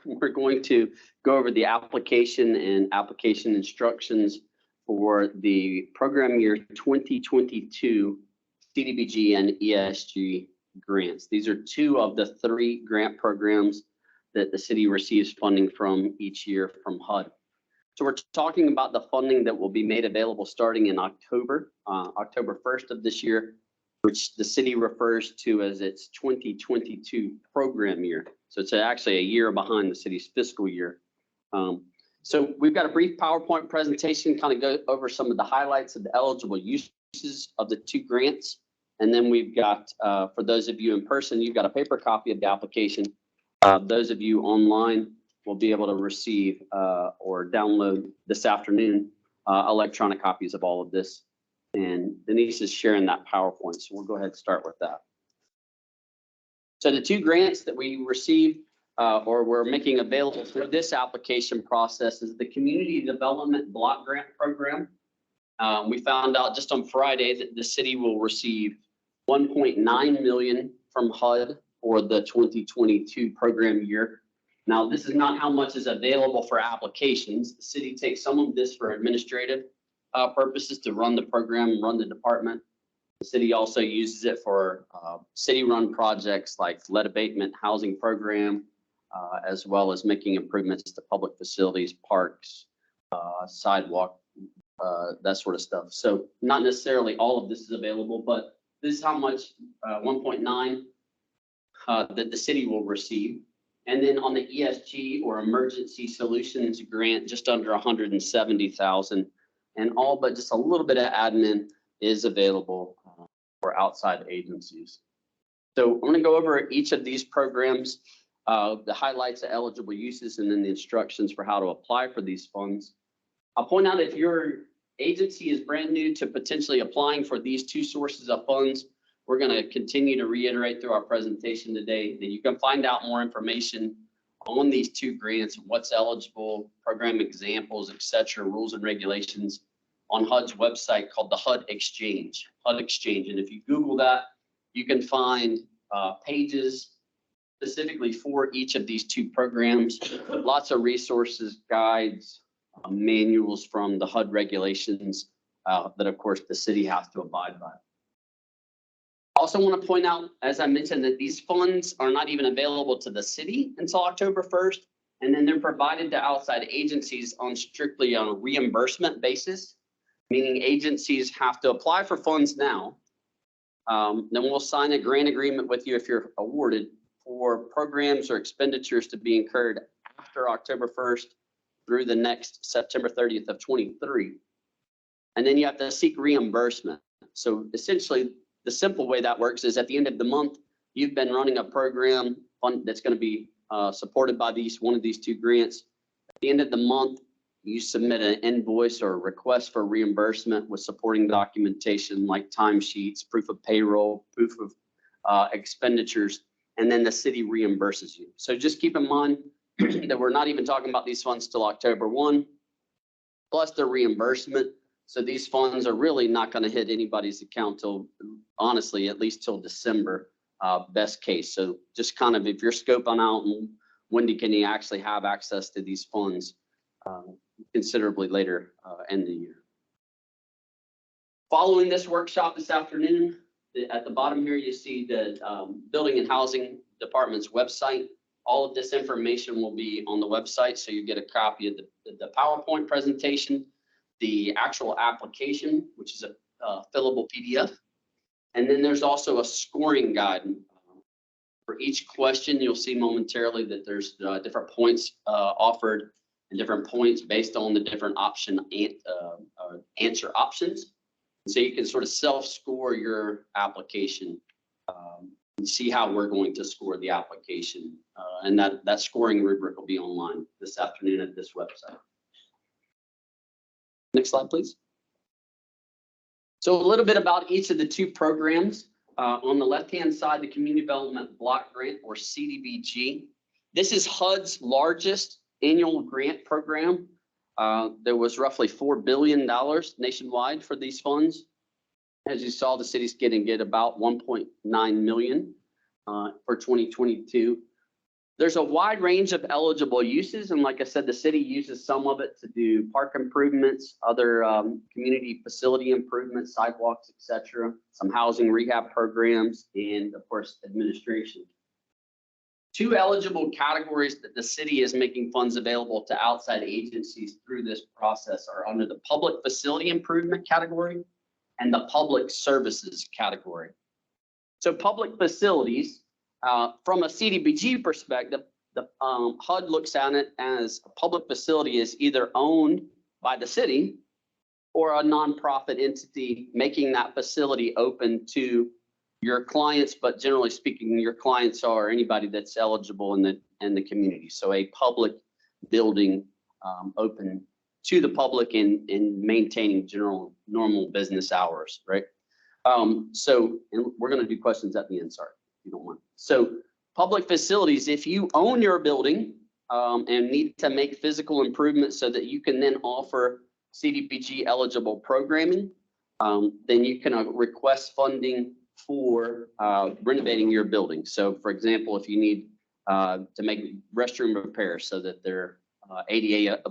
we're going to go over the application and application instructions for the program year 2022 Cdbg and ESG grants. These are two of the 3 grant programs that the city receives funding from each year from HUD. So we're talking about the funding that will be made available starting in October 1st of this year, which the city refers to as its 2022 program year. So it's actually a year behind the city's fiscal year. So we've got a brief PowerPoint presentation, kind of go over some of the highlights of the eligible uses of the 2 grants. And then we've got, for those of you in person, you've got a paper copy of the application. Those of you online will be able to receive or download this afternoon electronic copies of all of this. And Denise is sharing that PowerPoint, so we'll go ahead and start with that. So the 2 grants that we received or we're making available through this application process is the Community Development Block Grant Program. We found out just on Friday that the city will receive $1.9 million from HUD for the 2022 program year. Now, this is not how much is available for applications. The city takes some of this for administrative purposes to run the program, run the department. The city also uses it for city-run projects like lead abatement, housing program, as well as making improvements to public facilities, parks, sidewalk, that sort of stuff. So not necessarily all of this is available, but this is how much 1.9 that the city will receive. And then on the ESG or Emergency Solutions Grant, just under 170,000, and all but just a little bit of admin is available for outside agencies. So I'm going to go over each of these programs, the highlights of eligible uses, and then the instructions for how to apply for these funds. I'll point out if your agency is brand new to potentially applying for these 2 sources of funds, we're going to continue to reiterate through our presentation today that you can find out more information on these 2 grants, what's eligible, program examples, etc., rules and regulations on HUD's website called the HUD Exchange. And if you Google that, you can find pages specifically for each of these 2 programs, lots of resources, guides, manuals from the HUD regulations that, of course, the city has to abide by. Also want to point out, as I mentioned, that these funds are not even available to the city until October 1st, and then they're provided to outside agencies strictly on a reimbursement basis, meaning agencies have to apply for funds now. Then we'll sign a grant agreement with you if you're awarded for programs or expenditures to be incurred after October 1st through the next September 30th of 23. And then you have to seek reimbursement. So essentially, the simple way that works is at the end of the month, you've been running a program that's going to be supported by one of these 2 grants. At the end of the month, you submit an invoice or a request for reimbursement with supporting documentation like timesheets, proof of payroll, proof of expenditures, and then the city reimburses you. So just keep in mind that we're not even talking about these funds till October 1, plus the reimbursement. So these funds are really not going to hit anybody's account till, honestly, at least till December, best case. So just kind of if you're scoping out when can you actually have access to these funds considerably later in the year. Following this workshop this afternoon, at the bottom here, you see the Building and Housing Department's website. All of this information will be on the website, so you get a copy of the PowerPoint presentation, the actual application, which is a fillable PDF. And then there's also a scoring guide. For each question, you'll see momentarily that there's different points offered and different points based on the different answer options. And so you can sort of self-score your application and see how we're going to score the application. And that scoring rubric will be online this afternoon at this website. Next slide, please. So a little bit about each of the 2 programs. On the left-hand side, the Community Development Block Grant, or Cdbg. This is HUD's largest annual grant program. There was roughly $4 billion nationwide for these funds. As you saw, the city's get about $1.9 million for 2022. There's a wide range of eligible uses, and like I said, the city uses some of it to do park improvements, other community facility improvements, sidewalks, etc., some housing rehab programs, and of course, administration. Two eligible categories that the city is making funds available to outside agencies through this process are under the public facility improvement category and the public services category. So public facilities, from a CDBG perspective, the HUD looks at it as a public facility is either owned by the city or a nonprofit entity making that facility open to your clients, but generally speaking, your clients are anybody that's eligible in the community. So a public building open to the public and maintaining general normal business hours, right? So, and we're going to do questions at the end, sorry, if you don't mind. So public facilities, if you own your building and need to make physical improvements so that you can then offer CDBG eligible programming, then you can request funding for renovating your building. So for example, if you need to make restroom repairs so that they're ADA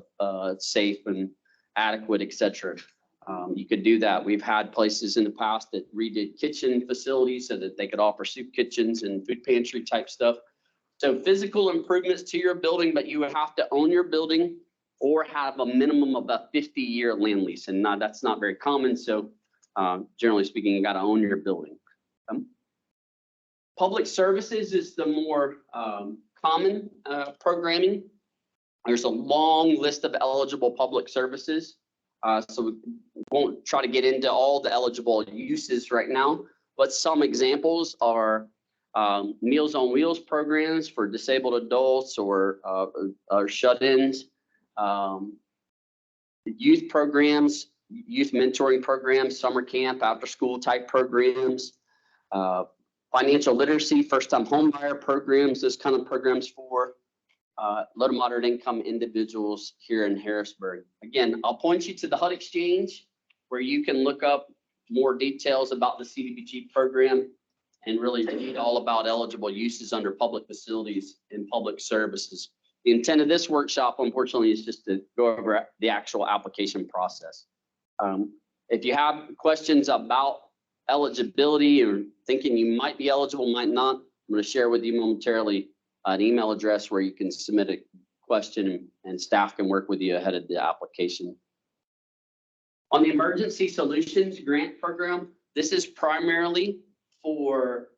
safe and adequate, etc., you could do that. We've had places in the past that redid kitchen facilities so that they could offer soup kitchens and food pantry type stuff. So physical improvements to your building, but you would have to own your building or have a minimum of a 50-year land lease. And that's not very common. So generally speaking, you got to own your building. Public services is the more common programming. There's a long list of eligible public services. So we won't try to get into all the eligible uses right now, but some examples are Meals on Wheels programs for disabled adults or shut-ins, youth programs, youth mentoring programs, summer camp, after school type programs, financial literacy, first-time homebuyer programs, those kind of programs for low to moderate income individuals here in Harrisburg. Again, I'll point you to the HUD Exchange where you can look up more details about the CDBG program and really read all about eligible uses under public facilities and public services. The intent of this workshop, unfortunately, is just to go over the actual application process. If you have questions about eligibility or thinking you might be eligible, might not, I'm going to share with you momentarily an email address where you can submit a question and staff can work with you ahead of the application. On the Emergency Solutions Grant Program, this is primarily for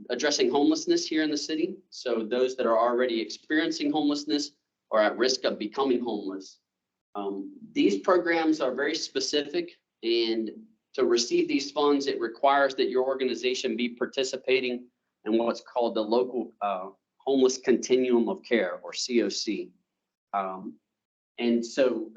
addressing homelessness here in the city. So those that are already experiencing homelessness or at risk of becoming homeless. These programs are very specific, and to receive these funds, it requires that your organization be participating in what's called the local homeless continuum of care, or COC. And so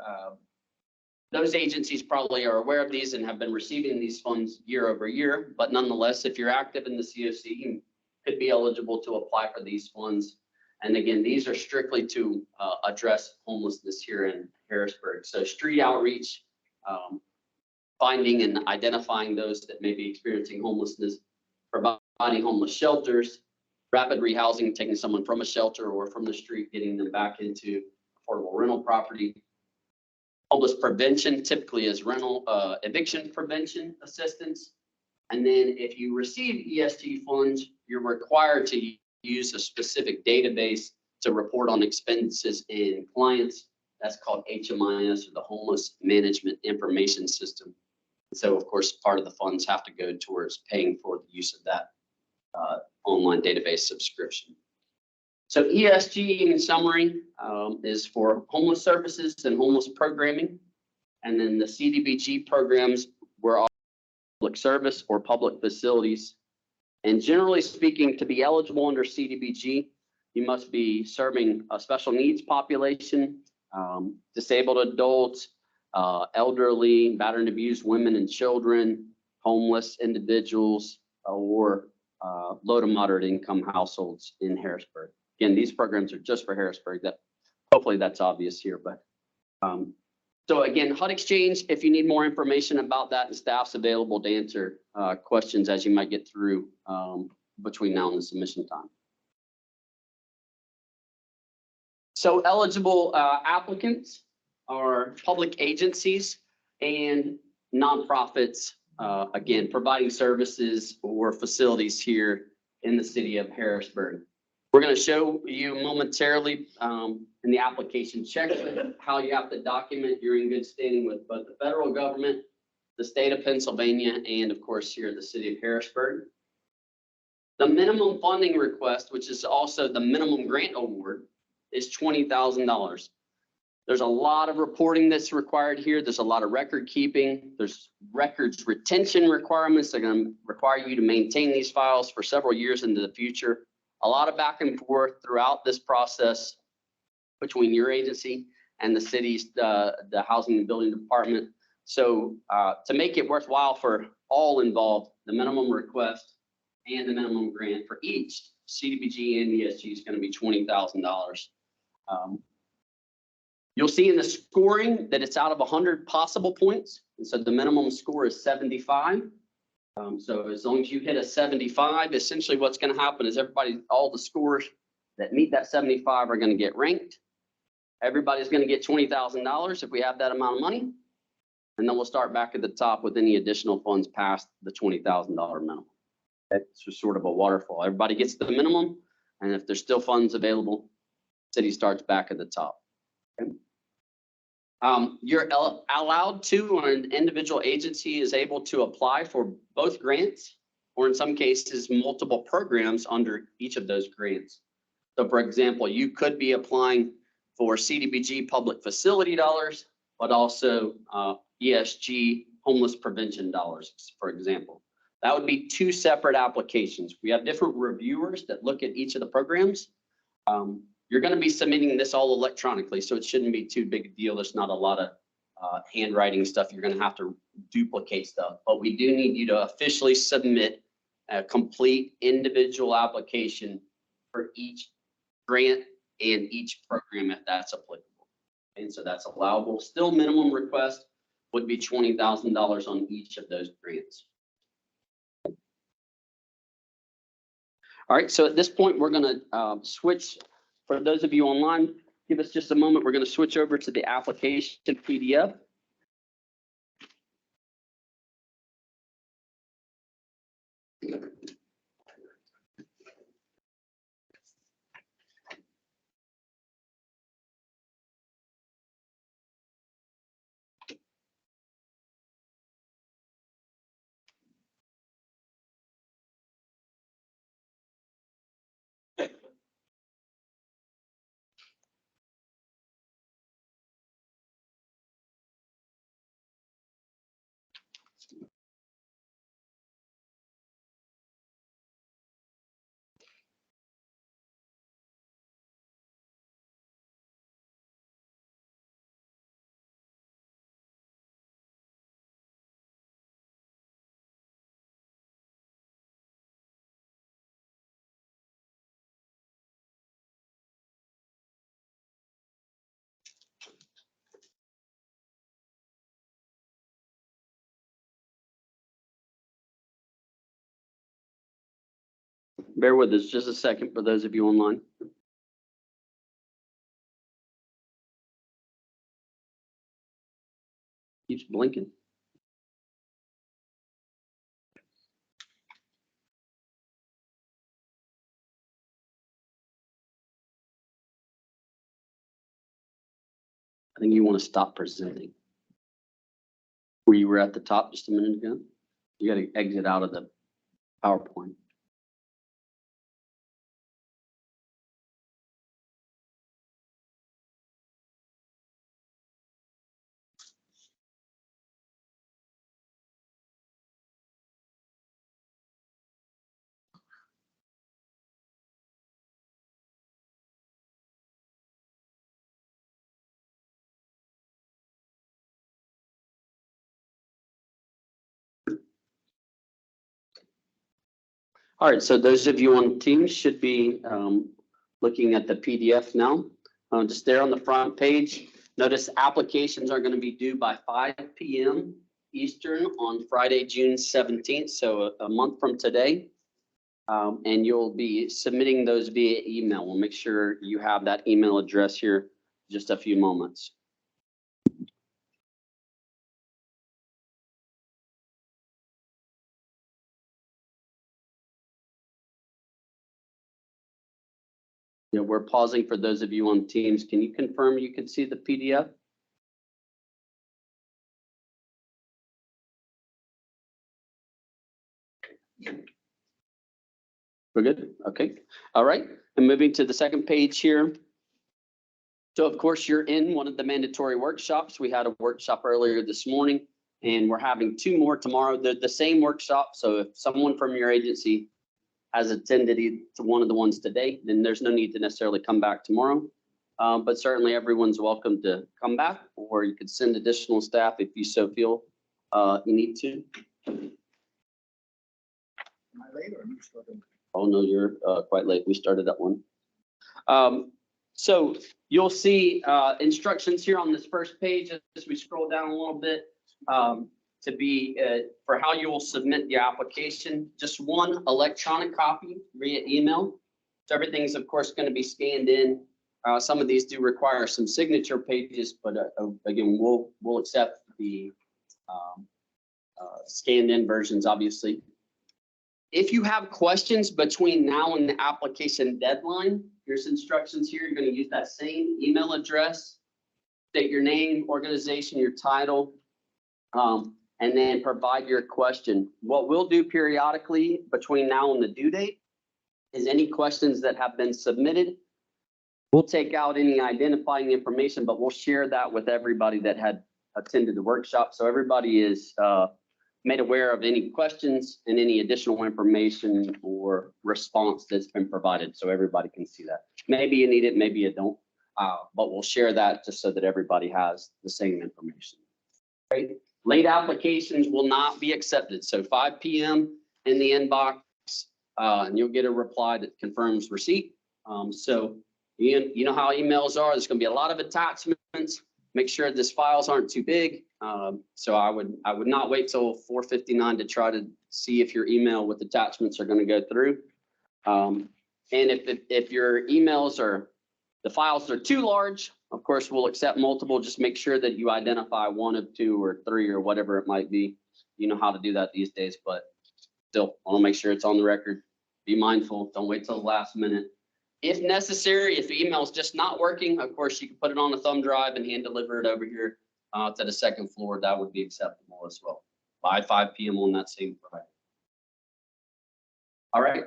those agencies probably are aware of these and have been receiving these funds year over year, but nonetheless, if you're active in the COC, you could be eligible to apply for these funds. And again, these are strictly to address homelessness here in Harrisburg. So street outreach, finding and identifying those that may be experiencing homelessness, providing homeless shelters, rapid rehousing, taking someone from a shelter or from the street, getting them back into affordable rental property. Homeless prevention typically is rental eviction prevention assistance. And then if you receive ESG funds, you're required to use a specific database to report on expenses and clients. That's called HMIS, or the Homeless Management Information System. And so, of course, part of the funds have to go towards paying for the use of that online database subscription. So ESG, in summary, is for homeless services and homeless programming. And then the CDBG programs were all public service or public facilities. And generally speaking, to be eligible under CDBG, you must be serving a special needs population, disabled adults, elderly, battered and abused women and children, homeless individuals, or low to moderate income households in Harrisburg. Again, these programs are just for Harrisburg. That hopefully that's obvious here. But so again, HUD Exchange, if you need more information about that, and staff's available to answer questions as you might get through between now and the submission time. So eligible applicants are public agencies and nonprofits, again, providing services or facilities here in the city of Harrisburg. We're going to show you momentarily in the application checklist how you have to document you're in good standing with both the federal government, the state of Pennsylvania, and of course here in the city of Harrisburg. The minimum funding request, which is also the minimum grant award, is $20,000. There's a lot of reporting that's required here. There's a lot of record keeping. There's records retention requirements. They're going to require you to maintain these files for several years into the future. A lot of back and forth throughout this process between your agency and the city's, the Housing and Building Department. So to make it worthwhile for all involved, the minimum request and the minimum grant for each CDBG and ESG is going to be $20,000. You'll see in the scoring that it's out of 100 possible points. And so the minimum score is 75. So as long as you hit a 75, essentially what's going to happen is all the scores that meet that 75 are going to get ranked. Everybody's going to get $20,000 if we have that amount of money. And then we'll start back at the top with any additional funds past the $20,000 minimum. That's just sort of a waterfall. Everybody gets the minimum. And if there's still funds available, city starts back at the top. Okay. You're allowed to, or an individual agency is able to apply for both grants, or in some cases, multiple programs under each of those grants. So for example, you could be applying for CDBG public facility dollars, but also ESG homeless prevention dollars, for example. That would be two separate applications. We have different reviewers that look at each of the programs. You're going to be submitting this all electronically, so it shouldn't be too big a deal. There's not a lot of handwriting stuff. You're going to have to duplicate stuff, but we do need you to officially submit a complete individual application for each grant and each program if that's applicable. And so that's allowable. Still, minimum request would be $20,000 on each of those grants. All right, so at this point, we're going to switch. For those of you online, give us just a moment. We're going to switch over to the application PDF. Bear with us just a second for those of you online. Keeps blinking. I think you want to stop presenting. Where you were at the top just a minute ago. You got to exit out of the PowerPoint. All right, so those of you on Teams should be looking at the PDF now. Just there on the front page, notice applications are going to be due by 5 p.m. Eastern on Friday, June 17th, so a month from today. And you'll be submitting those via email. We'll make sure you have that email address here in just a few moments. Yeah, we're pausing for those of you on Teams. Can you confirm you can see the PDF? We're good? Okay. All right. And moving to the second page here. So of course, you're in one of the mandatory workshops. We had a workshop earlier this morning, and we're having 2 more tomorrow. They're the same workshop. So if someone from your agency has attended to one of the ones today, then there's no need to necessarily come back tomorrow. But certainly everyone's welcome to come back, or you could send additional staff if you so feel you need to. Am I late or are you starting? Oh, no, you're quite late. We started at 1. So you'll see instructions here on this first page as we scroll down a little bit to be for how you will submit the application. Just 1 electronic copy via email. So everything's of course going to be scanned in. Some of these do require some signature pages, but again, we'll accept the scanned in versions, obviously. If you have questions between now and the application deadline, here's instructions here. You're going to use that same email address, state your name, organization, your title, and then provide your question. What we'll do periodically between now and the due date is any questions that have been submitted, we'll take out any identifying information, but we'll share that with everybody that had attended the workshop. So everybody is made aware of any questions and any additional information or response that's been provided, so everybody can see that. Maybe you need it, maybe you don't, but we'll share that just so that everybody has the same information. Right? Late applications will not be accepted. So 5 p.m. in the inbox, and you'll get a reply that confirms receipt. So you know how emails are. There's going to be a lot of attachments. Make sure these files aren't too big. So I would not wait till 4:59 to try to see if your email with attachments are going to go through. And if your emails the files are too large, of course, we'll accept multiple. Just make sure that you identify 1 of 2 or 3 or whatever it might be. You know how to do that these days, but still, I want to make sure it's on the record. Be mindful. Don't wait till the last minute. If necessary, if the email is just not working, of course, you can put it on a thumb drive and hand deliver it over here to the 2nd floor. That would be acceptable as well by 5 p.m. on that same Friday. All right.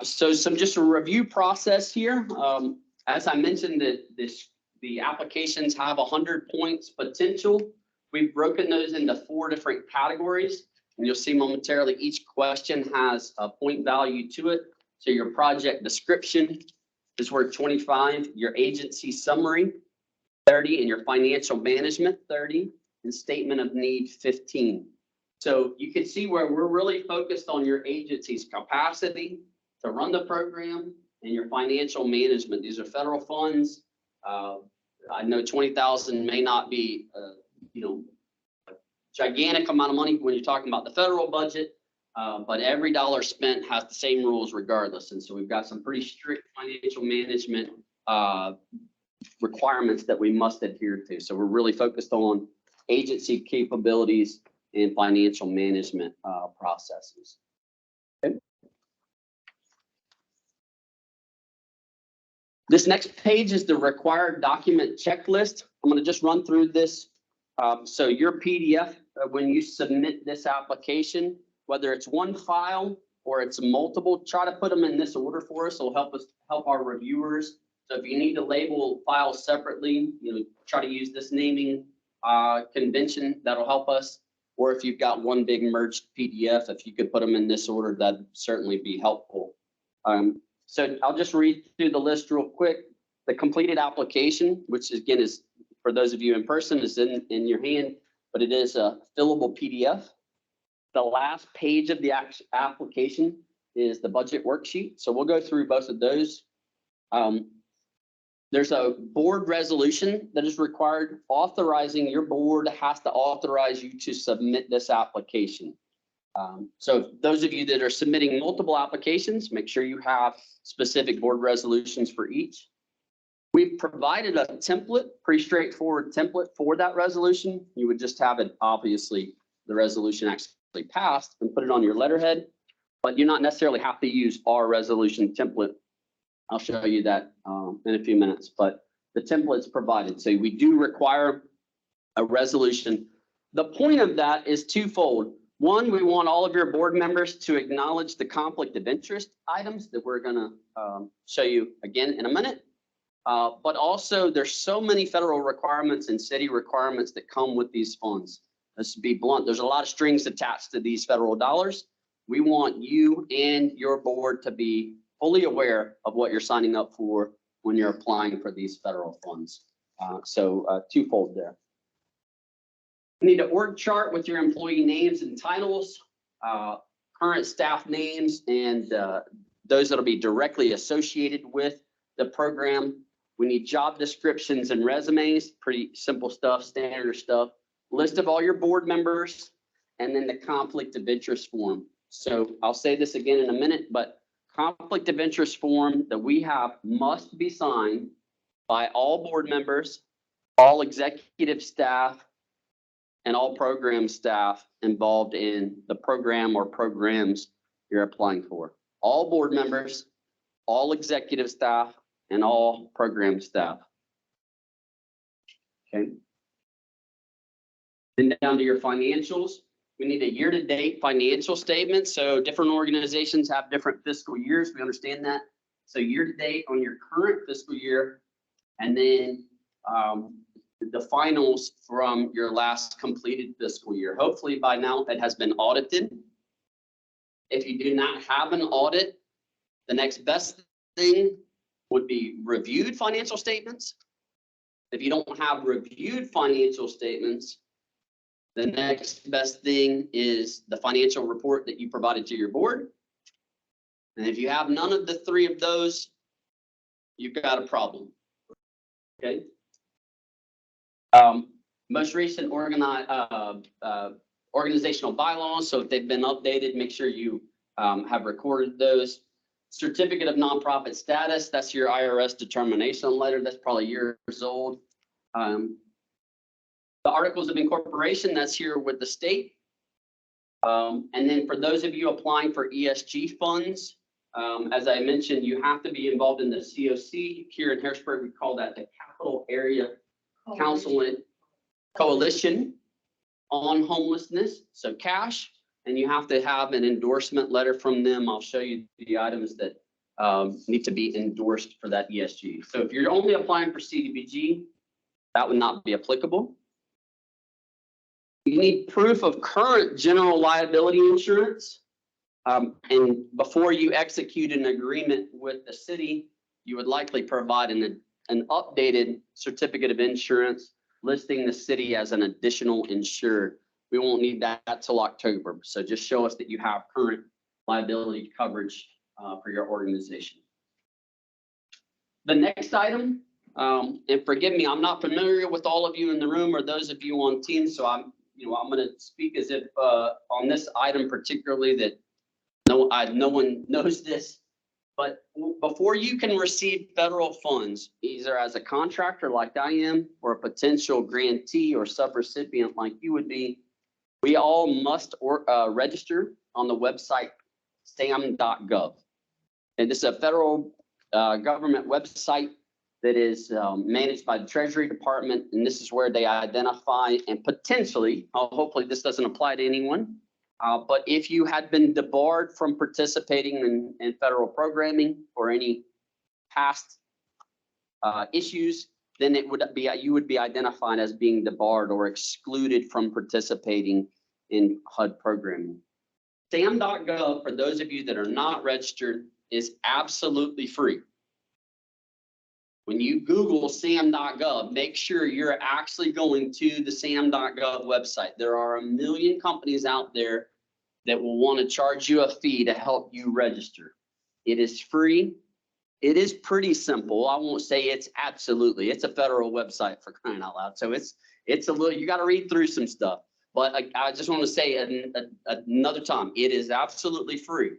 So just a review process here. As I mentioned, the applications have 100 points potential. We've broken those into 4 different categories, and you'll see momentarily each question has a point value to it. So your project description is worth 25, your agency summary 30, and your financial management 30, and statement of need 15. So you can see where we're really focused on your agency's capacity to run the program and your financial management. These are federal funds. I know 20,000 may not be, a gigantic amount of money when you're talking about the federal budget, but every dollar spent has the same rules regardless. And so we've got some pretty strict financial management requirements that we must adhere to. So we're really focused on agency capabilities and financial management processes. Okay. This next page is the required document checklist. I'm going to just run through this. So your PDF, when you submit this application, whether it's 1 file or it's multiple, try to put them in this order for us. It'll help our reviewers. So if you need to label files separately, try to use this naming convention. That'll help us. Or if you've got one big merged PDF, if you could put them in this order, that'd certainly be helpful. So I'll just read through the list real quick. The completed application, which again is, for those of you in person, is in your hand, but it is a fillable PDF. The last page of the application is the budget worksheet. So we'll go through both of those. There's a board resolution that is required. Your board has to authorize you to submit this application. So those of you that are submitting multiple applications, make sure you have specific board resolutions for each. We've provided a template, pretty straightforward template for that resolution. You would just have it, obviously, the resolution actually passed and put it on your letterhead, but you not necessarily have to use our resolution template. I'll show you that in a few minutes, but the template's provided. So we do require a resolution. The point of that is twofold. One, we want all of your board members to acknowledge the conflict of interest items that we're gonna show you again in a minute. But also there's so many federal requirements and city requirements that come with these funds. Let's be blunt, there's a lot of strings attached to these federal dollars. We want you and your board to be fully aware of what you're signing up for when you're applying for these federal funds. So twofold there. You need an org chart with your employee names and titles, current staff names, and those that'll be directly associated with the program. We need job descriptions and resumes, pretty simple stuff, standard stuff. List of all your board members, and then the conflict of interest form. So I'll say this again in a minute, but conflict of interest form that we have must be signed by all board members, all executive staff, and all program staff involved in the program or programs you're applying for. All board members, all executive staff, and all program staff. Okay. Then down to your financials. We need a year-to-date financial statement. So different organizations have different fiscal years. We understand that. So year-to-date on your current fiscal year, and then the finals from your last completed fiscal year. Hopefully by now it has been audited. If you do not have an audit, the next best thing would be reviewed financial statements. If you don't have reviewed financial statements, the next best thing is the financial report that you provided to your board. And if you have none of the three of those, you've got a problem. Okay. Most recent organizational bylaws. So if they've been updated, make sure you have recorded those. Certificate of nonprofit status. That's your IRS determination letter. That's probably years old. The articles of incorporation. That's here with the state. And then for those of you applying for ESG funds, as I mentioned, you have to be involved in the COC. Here in Harrisburg, we call that the Capital Area Council Coalition on Homelessness, so CASH, and you have to have an endorsement letter from them. I'll show you the items that need to be endorsed for that ESG. So if you're only applying for Cdbg, that would not be applicable. You need proof of current general liability insurance. And before you execute an agreement with the city, you would likely provide an updated certificate of insurance listing the city as an additional insured. We won't need that till October. So just show us that you have current liability coverage for your organization. The next item, and forgive me, I'm not familiar with all of you in the room or those of you on Teams, so I'm going to speak as if on this item particularly that no one knows this. But before you can receive federal funds, either as a contractor like I am, or a potential grantee or subrecipient like you would be, we all must register on the website sam.gov. And this is a federal government website that is managed by the Treasury Department, and this is where they identify and potentially, hopefully this doesn't apply to anyone, but if you had been debarred from participating in federal programming or any past issues, then it would be you would be identified as being debarred or excluded from participating in HUD programming. SAM.gov, for those of you that are not registered, is absolutely free. When you Google SAM.gov, make sure you're actually going to the SAM.gov website. There are a million companies out there that will want to charge you a fee to help you register. It is free. It is pretty simple. I won't say it's absolutely. It's a federal website for crying out loud. So it's a little, you got to read through some stuff. But I just want to say another time, it is absolutely free.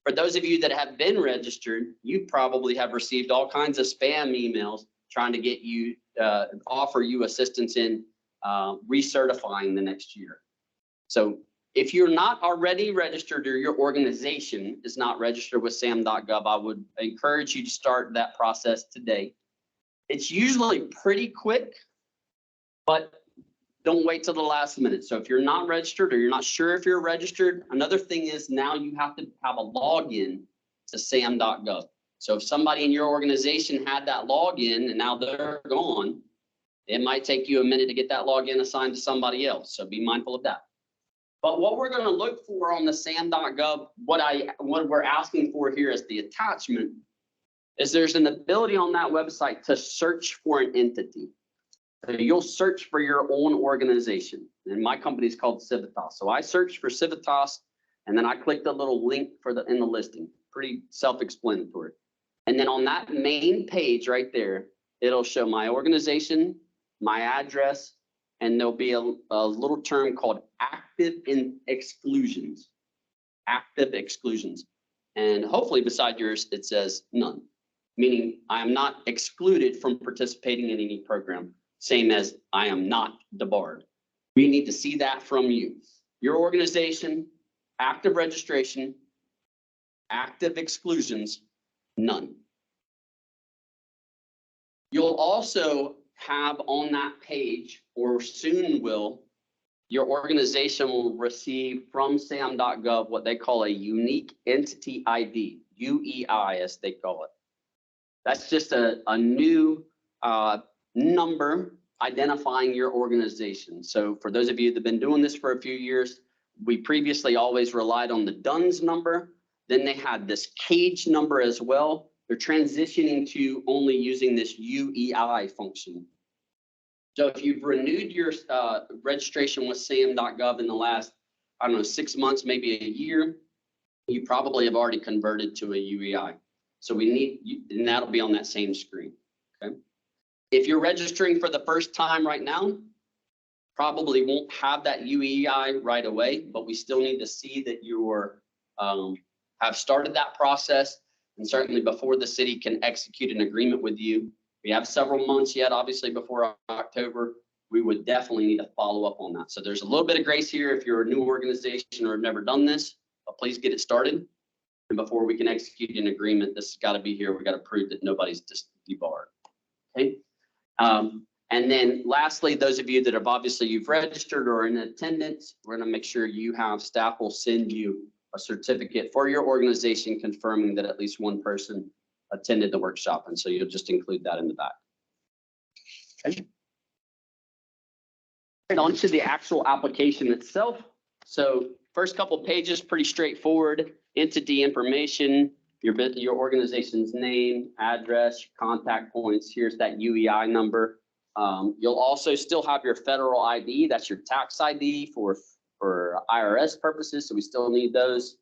For those of you that have been registered, you probably have received all kinds of spam emails trying to get you, offer you assistance in recertifying the next year. So if you're not already registered or your organization is not registered with sam.gov, I would encourage you to start that process today. It's usually pretty quick, but don't wait till the last minute. So if you're not registered or you're not sure if you're registered, another thing is now you have to have a login to sam.gov. So if somebody in your organization had that login and now they're gone, it might take you a minute to get that login assigned to somebody else. So be mindful of that. But what we're going to look for on the sam.gov, what we're asking for here is the attachment, is there's an ability on that website to search for an entity. So you'll search for your own organization, and my company is called Civitas. So I searched for Civitas, and then I clicked the little link in the listing. Pretty self-explanatory. And then on that main page right there, it'll show my organization, my address, and there'll be a little term called active exclusions. Active exclusions. And hopefully beside yours, it says none, meaning I am not excluded from participating in any program. Same as I am not debarred. We need to see that from you. Your organization, active registration, active exclusions, none. You'll also have on that page, or soon will, your organization will receive from sam.gov what they call a unique entity ID, UEI as they call it. That's just a new number identifying your organization. So for those of you that have been doing this for a few years, we previously always relied on the DUNS number. Then they had this cage number as well. They're transitioning to only using this UEI function. So if you've renewed your registration with sam.gov in the last, I don't know, 6 months, maybe a year, you probably have already converted to a UEI. So we need, and that'll be on that same screen, okay? If you're registering for the first time right now, probably won't have that UEI right away, but we still need to see that you're have started that process, and certainly before the city can execute an agreement with you. We have several months yet, obviously before October, we would definitely need to follow up on that. So there's a little bit of grace here if you're a new organization or have never done this, but please get it started. And before we can execute an agreement, this has got to be here. We got to prove that nobody's just debarred. Okay. And then lastly, those of you that have obviously you've registered or in attendance, we're going to make sure you have staff will send you a certificate for your organization confirming that at least one person attended the workshop. And so you'll just include that in the back. Okay. Right, on to the actual application itself. So first couple pages, pretty straightforward. Entity information, your organization's name, address, contact points. Here's that UEI number. You'll also still have your federal ID. That's your tax ID for IRS purposes. So we still need those.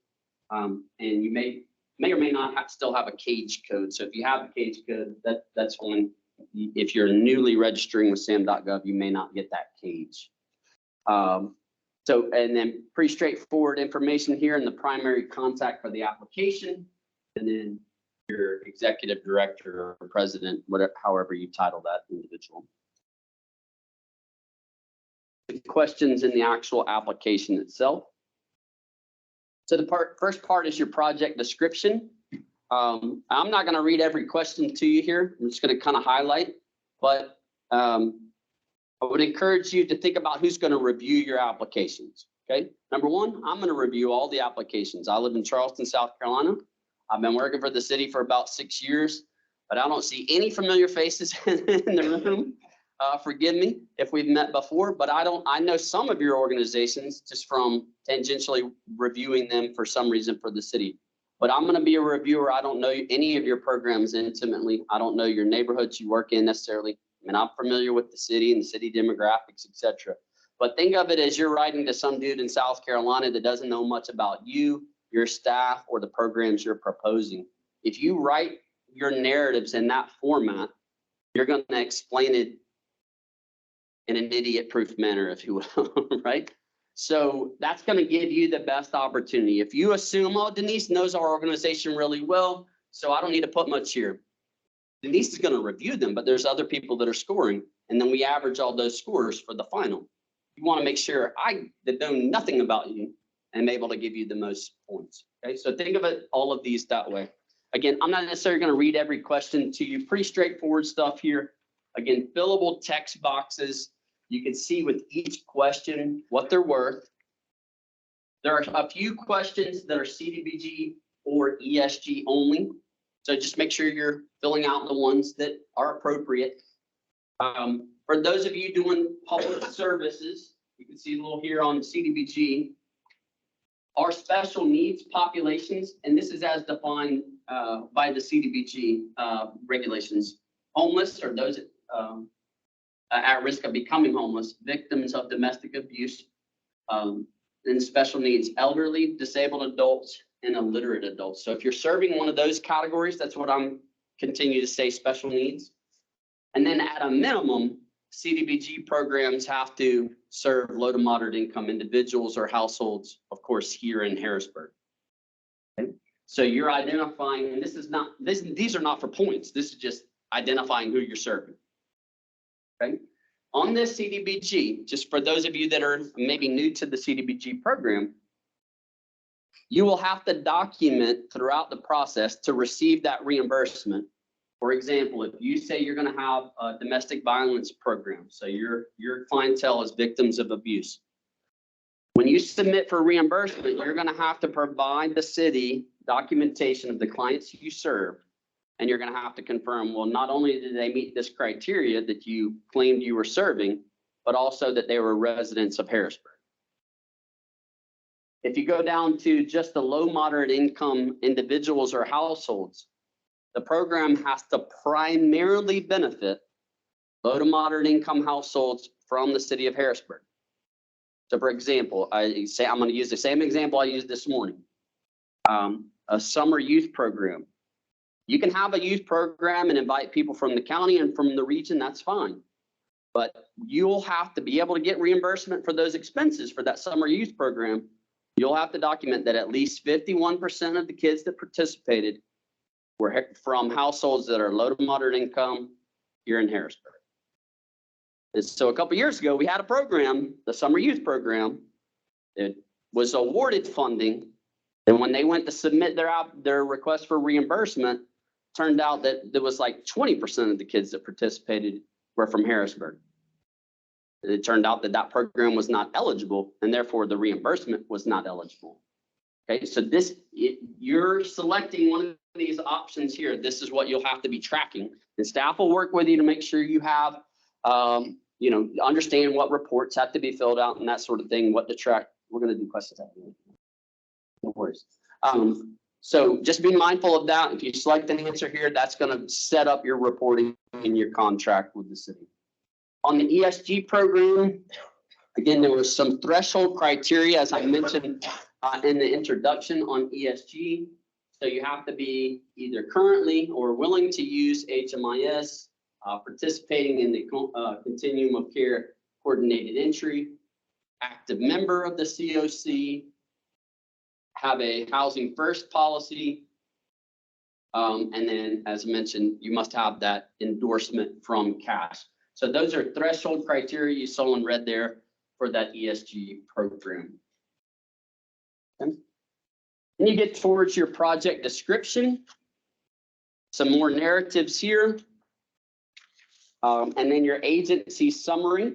And you may or may not still have a cage code. So if you have a cage code, that's when, if you're newly registering with sam.gov, you may not get that cage. So, and then pretty straightforward information here in the primary contact for the application, and then your executive director or president, whatever, however you title that individual. The questions in the actual application itself. So the first part is your project description. I'm not going to read every question to you here. I'm just going to kind of highlight, but I would encourage you to think about who's going to review your applications. Okay. Number one, I'm going to review all the applications. I live in Charleston, South Carolina. I've been working for the city for about 6 years, but I don't see any familiar faces in the room. Forgive me if we've met before, but I know some of your organizations just from tangentially reviewing them for some reason for the city. But I'm going to be a reviewer. I don't know any of your programs intimately. I don't know your neighborhoods you work in necessarily. I mean, I'm familiar with the city and the city demographics, etc. But think of it as you're writing to some dude in South Carolina that doesn't know much about you, your staff, or the programs you're proposing. If you write your narratives in that format, you're going to explain it in an idiot-proof manner, if you will, right? So that's going to give you the best opportunity. If you assume, oh, Denise knows our organization really well, so I don't need to put much here. Denise is going to review them, but there's other people that are scoring, and then we average all those scores for the final. You want to make sure I that know nothing about you am able to give you the most points. Okay, so think of it all of these that way. Again, I'm not necessarily going to read every question to you. Pretty straightforward stuff here. Again, fillable text boxes. You can see with each question what they're worth. There are a few questions that are Cdbg or ESG only. So just make sure you're filling out the ones that are appropriate. For those of you doing public services, you can see a little here on Cdbg, our special needs populations, and this is as defined by the Cdbg regulations. Homeless or those at risk of becoming homeless, victims of domestic abuse, and special needs, elderly, disabled adults, and illiterate adults. So if you're serving one of those categories, that's what I'm continue to say, special needs. And then at a minimum, Cdbg programs have to serve low to moderate income individuals or households, of course, here in Harrisburg. Okay? So you're identifying, and these are not for points. This is just identifying who you're serving. Okay? On this Cdbg, just for those of you that are maybe new to the Cdbg program, you will have to document throughout the process to receive that reimbursement. For example, if you say you're going to have a domestic violence program, so your clientele is victims of abuse. When you submit for reimbursement, you're going to have to provide the city documentation of the clients you serve. And you're going to have to confirm, well, not only did they meet this criteria that you claimed you were serving, but also that they were residents of Harrisburg. If you go down to just the low moderate income individuals or households, the program has to primarily benefit low to moderate income households from the city of Harrisburg. So for example, I'm going to use the same example I used this morning. A summer youth program. You can have a youth program and invite people from the county and from the region, that's fine. But you'll have to be able to get reimbursement for those expenses for that summer youth program. You'll have to document that at least 51% of the kids that participated were from households that are low to moderate income here in Harrisburg. And so a couple of years ago, we had a program, the summer youth program. It was awarded funding. And when they went to submit their request for reimbursement, turned out that there was like 20% of the kids that participated were from Harrisburg. It turned out that that program was not eligible, and therefore the reimbursement was not eligible. Okay, so you're selecting one of these options here. This is what you'll have to be tracking. And staff will work with you to make sure you have, understand what reports have to be filled out and that sort of thing, what to track. We're going to do questions after that. No worries. So just be mindful of that. If you select an answer here, that's going to set up your reporting in your contract with the city. On the ESG program, again, there was some threshold criteria, as I mentioned in the introduction on ESG. So you have to be either currently or willing to use HMIS, participating in the continuum of care coordinated entry, active member of the COC, have a housing first policy, and then, as mentioned, you must have that endorsement from CAS. So those are threshold criteria you saw in red there for that ESG program. Okay. Then you get towards your project description, some more narratives here, and then your agency summary.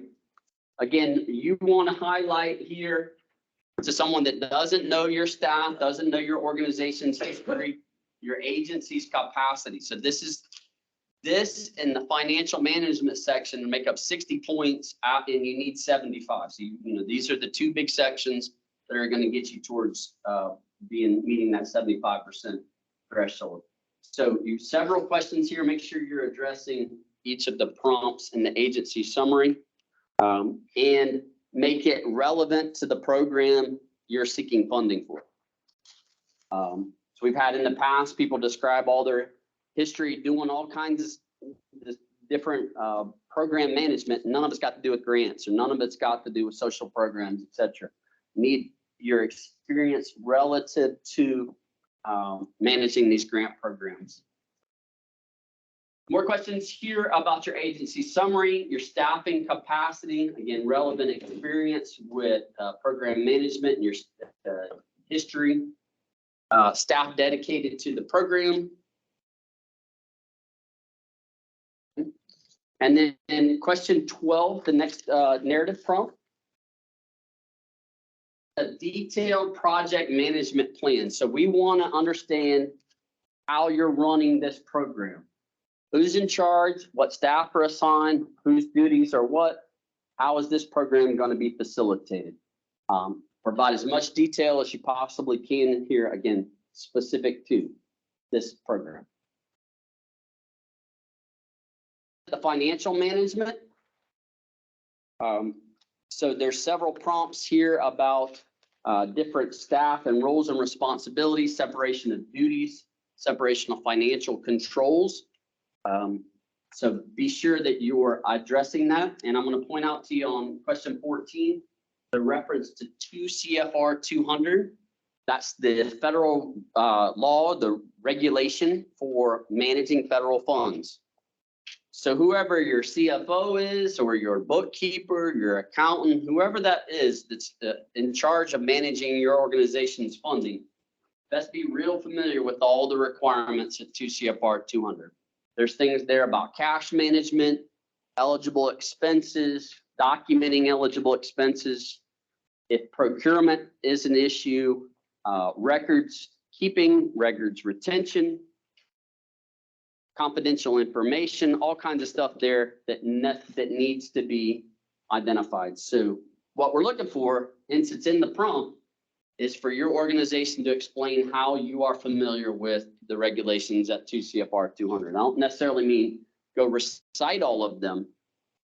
Again, you want to highlight here to someone that doesn't know your staff, doesn't know your organization's history, your agency's capacity. So this in the financial management section make up 60 points out, and you need 75. So these are the two big sections that are going to get you towards meeting that 75% threshold. So you several questions here. Make sure you're addressing each of the prompts in the agency summary, and make it relevant to the program you're seeking funding for. So we've had in the past people describe all their history doing all kinds of different program management, none of it's got to do with grants, or none of it's got to do with social programs, etc. Need your experience relative to managing these grant programs. More questions here about your agency summary, your staffing capacity, again, relevant experience with program management and your history, staff dedicated to the program. And then in question 12, the next narrative prompt, a detailed project management plan. So we want to understand how you're running this program. Who's in charge? What staff are assigned? Whose duties are what? How is this program going to be facilitated? Provide as much detail as you possibly can here, again, specific to this program. The financial management. So there's several prompts here about different staff and roles and responsibilities, separation of duties, separation of financial controls. So be sure that you're addressing that. And I'm going to point out to you on question 14, the reference to 2 CFR 200. That's the federal law, the regulation for managing federal funds. So whoever your CFO is, or your bookkeeper, your accountant, whoever that is that's in charge of managing your organization's funding, best be real familiar with all the requirements of 2 CFR 200. There's things there about cash management, eligible expenses, documenting eligible expenses. If procurement is an issue, records keeping, records retention, confidential information, all kinds of stuff there that needs to be identified. So what we're looking for, and it's in the prompt, is for your organization to explain how you are familiar with the regulations at 2 CFR 200. I don't necessarily mean go recite all of them,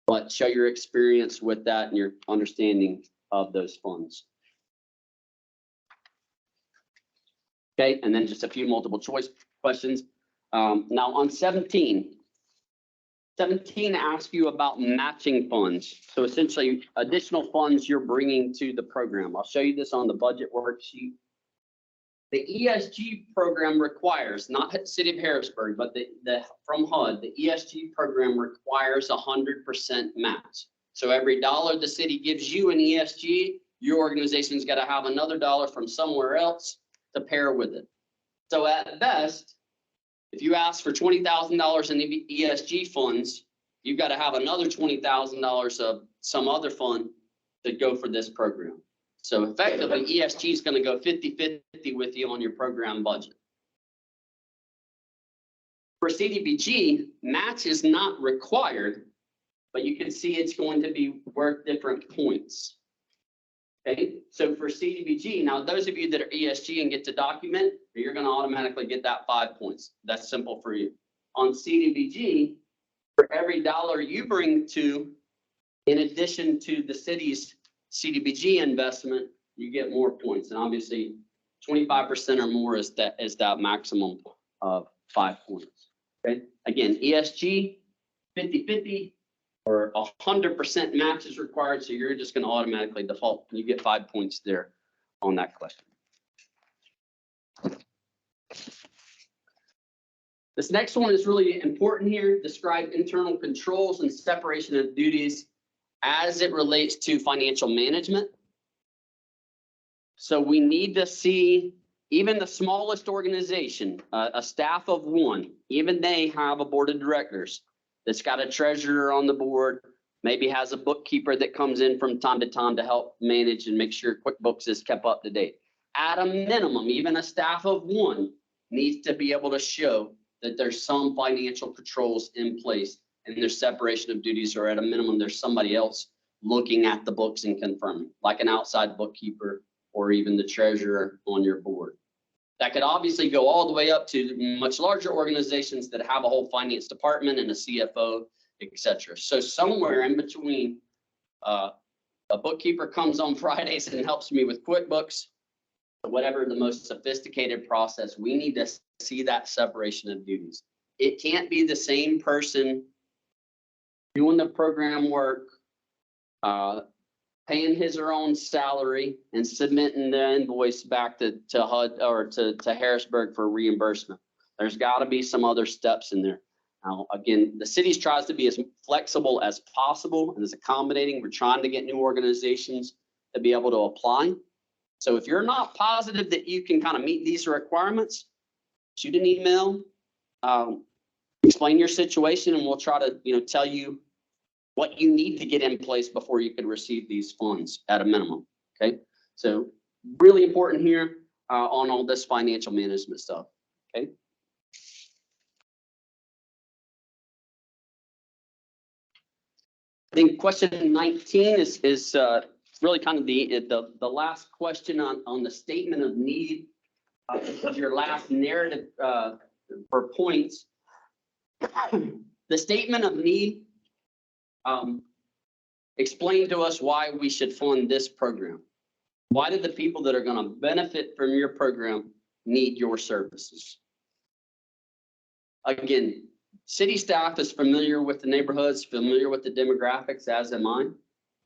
but show your experience with that and your understanding of those funds. Okay, and then just a few multiple choice questions. Now on 17 asks you about matching funds. So essentially additional funds you're bringing to the program. I'll show you this on the budget worksheet. The ESG program requires, not City of Harrisburg, but from HUD, the ESG program requires 100% match. So every dollar the city gives you in ESG, your organization's got to have another dollar from somewhere else to pair with it. So at best, if you ask for $20,000 in ESG funds, you've got to have another $20,000 of some other fund to go for this program. So effectively, ESG is going to go 50-50 with you on your program budget. For Cdbg, match is not required, but you can see it's going to be worth different points. Okay, so for Cdbg, now those of you that are ESG and get to document, you're going to automatically get that 5 points. That's simple for you. On Cdbg, for every dollar you bring to, in addition to the city's Cdbg investment, you get more points. And obviously 25% or more is that maximum of 5 points. Okay, again, ESG 50-50. Or 100% match is required, so you're just going to automatically default. You get 5 points there on that question. This next one is really important here. Describe internal controls and separation of duties as it relates to financial management. So we need to see even the smallest organization, a staff of 1, even they have a board of directors that's got a treasurer on the board, maybe has a bookkeeper that comes in from time to time to help manage and make sure QuickBooks is kept up to date. At a minimum, even a staff of 1 needs to be able to show that there's some financial controls in place and there's separation of duties, or at a minimum, there's somebody else looking at the books and confirming, like an outside bookkeeper or even the treasurer on your board. That could obviously go all the way up to much larger organizations that have a whole finance department and a CFO, etc. So somewhere in between, a bookkeeper comes on Fridays and helps me with QuickBooks, whatever the most sophisticated process, we need to see that separation of duties. It can't be the same person doing the program work, paying his or her own salary, and submitting the invoice back to HUD or to Harrisburg for reimbursement. There's got to be some other steps in there. Now, again, the city tries to be as flexible as possible and as accommodating. We're trying to get new organizations to be able to apply. So if you're not positive that you can kind of meet these requirements, shoot an email, explain your situation, and we'll try to tell you what you need to get in place before you can receive these funds at a minimum. Okay, so really important here on all this financial management stuff. Okay. I think question 19 is really kind of the last question on the statement of need. Your last narrative for points. The statement of need explain to us why we should fund this program. Why do the people that are going to benefit from your program need your services? Again, city staff is familiar with the neighborhoods, familiar with the demographics, as am I,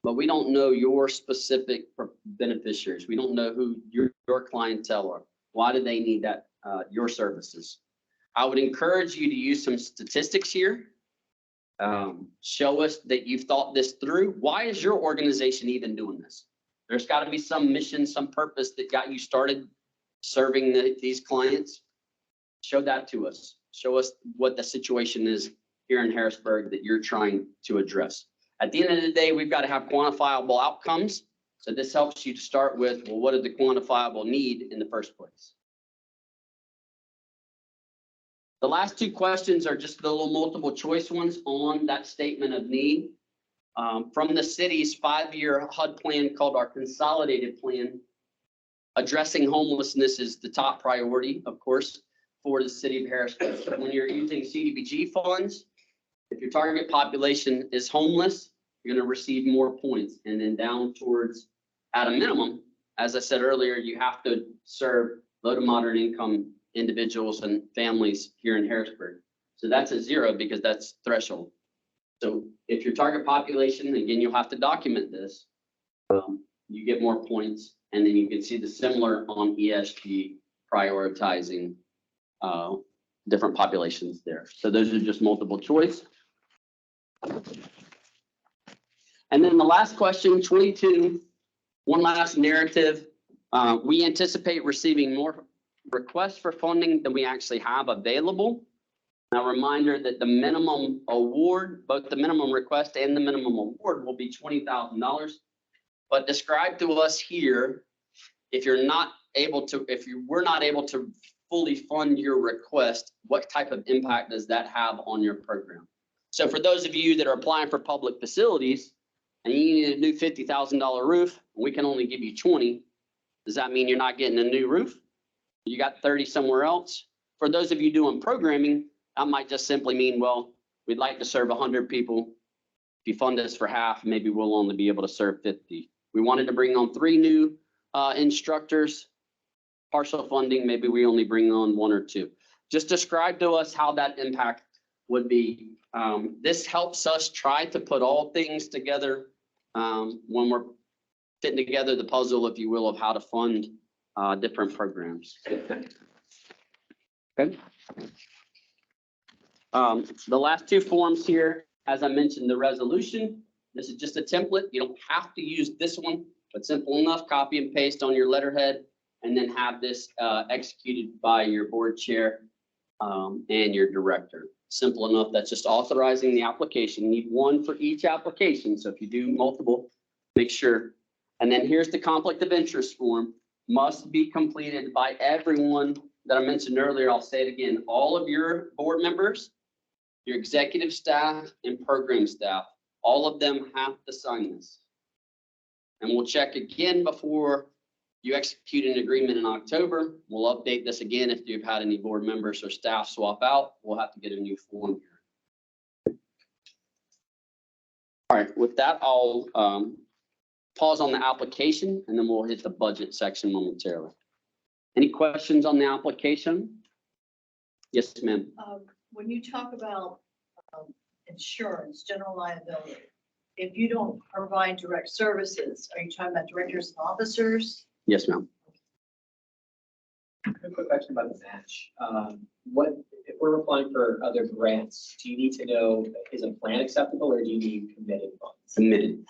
but we don't know your specific beneficiaries. We don't know who your clientele are. Why do they need that your services? I would encourage you to use some statistics here. Show us that you've thought this through. Why is your organization even doing this? There's got to be some mission, some purpose that got you started serving these clients. Show that to us. Show us what the situation is here in Harrisburg that you're trying to address. At the end of the day, we've got to have quantifiable outcomes. So this helps you to start with, well, what did the quantifiable need in the first place? The last two questions are just the little multiple choice ones on that statement of need. From the city's 5-year HUD plan called our consolidated plan, addressing homelessness is the top priority, of course, for the city of Harrisburg. When you're using Cdbg funds, if your target population is homeless, you're going to receive more points. And then down towards, at a minimum, as I said earlier, you have to serve low to moderate income individuals and families here in Harrisburg. So that's a 0 because that's threshold. So if your target population, again, you'll have to document this, you get more points. And then you can see the similar on ESG prioritizing different populations there. So those are just multiple choice. And then the last question, 22, one last narrative. We anticipate receiving more requests for funding than we actually have available. Now, reminder that the minimum award, both the minimum request and the minimum award will be $20,000. But describe to us here, if you were not able to fully fund your request, what type of impact does that have on your program? So for those of you that are applying for public facilities and you need a new $50,000 roof, we can only give you 20. Does that mean you're not getting a new roof? You got 30 somewhere else? For those of you doing programming, that might just simply mean, well, we'd like to serve 100 people. If you fund us for half, maybe we'll only be able to serve 50. We wanted to bring on 3 new instructors, partial funding, maybe we only bring on 1 or 2. Just describe to us how that impact would be. This helps us try to put all things together when we're fitting together the puzzle, if you will, of how to fund different programs. Okay. The last 2 forms here, as I mentioned, the resolution. This is just a template. You don't have to use this one, but simple enough, copy and paste on your letterhead, and then have this executed by your board chair and your director. Simple enough. That's just authorizing the application. You need 1 for each application. So if you do multiple, make sure. And then here's the conflict of interest form. Must be completed by everyone that I mentioned earlier. I'll say it again. All of your board members, your executive staff, and program staff, all of them have to sign this. And we'll check again before you execute an agreement in October. We'll update this again if you've had any board members or staff swap out. We'll have to get a new form here. All right, with that, I'll pause on the application and then we'll hit the budget section momentarily. Any questions on the application? Yes, ma'am. When you talk about insurance, general liability. If you don't provide direct services, are you talking about directors and officers? Yes, ma'am. A quick question about the match. What if we're applying for other grants? Do you need to know, is a plan acceptable, or do you need committed funds? Submitted.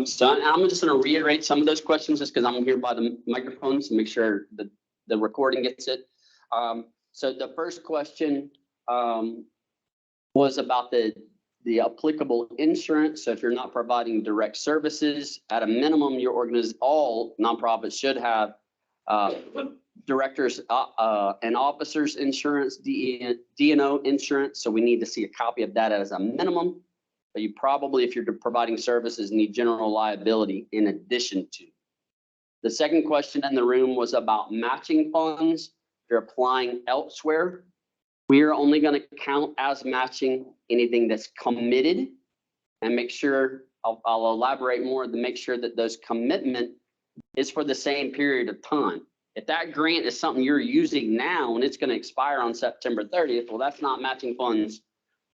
So I'm just going to reiterate some of those questions just because I'm here by the microphones to make sure that the recording gets it. So the first question was about the applicable insurance. So if you're not providing direct services, at a minimum, all nonprofits should have directors and officers insurance, D&O insurance. So we need to see a copy of that as a minimum. But you probably, if you're providing services, need general liability in addition to. The second question in the room was about matching funds. If you're applying elsewhere, we are only going to count as matching anything that's committed, and make sure, I'll elaborate more to make sure that those commitment is for the same period of time. If that grant is something you're using now and it's going to expire on September 30th, well, that's not matching funds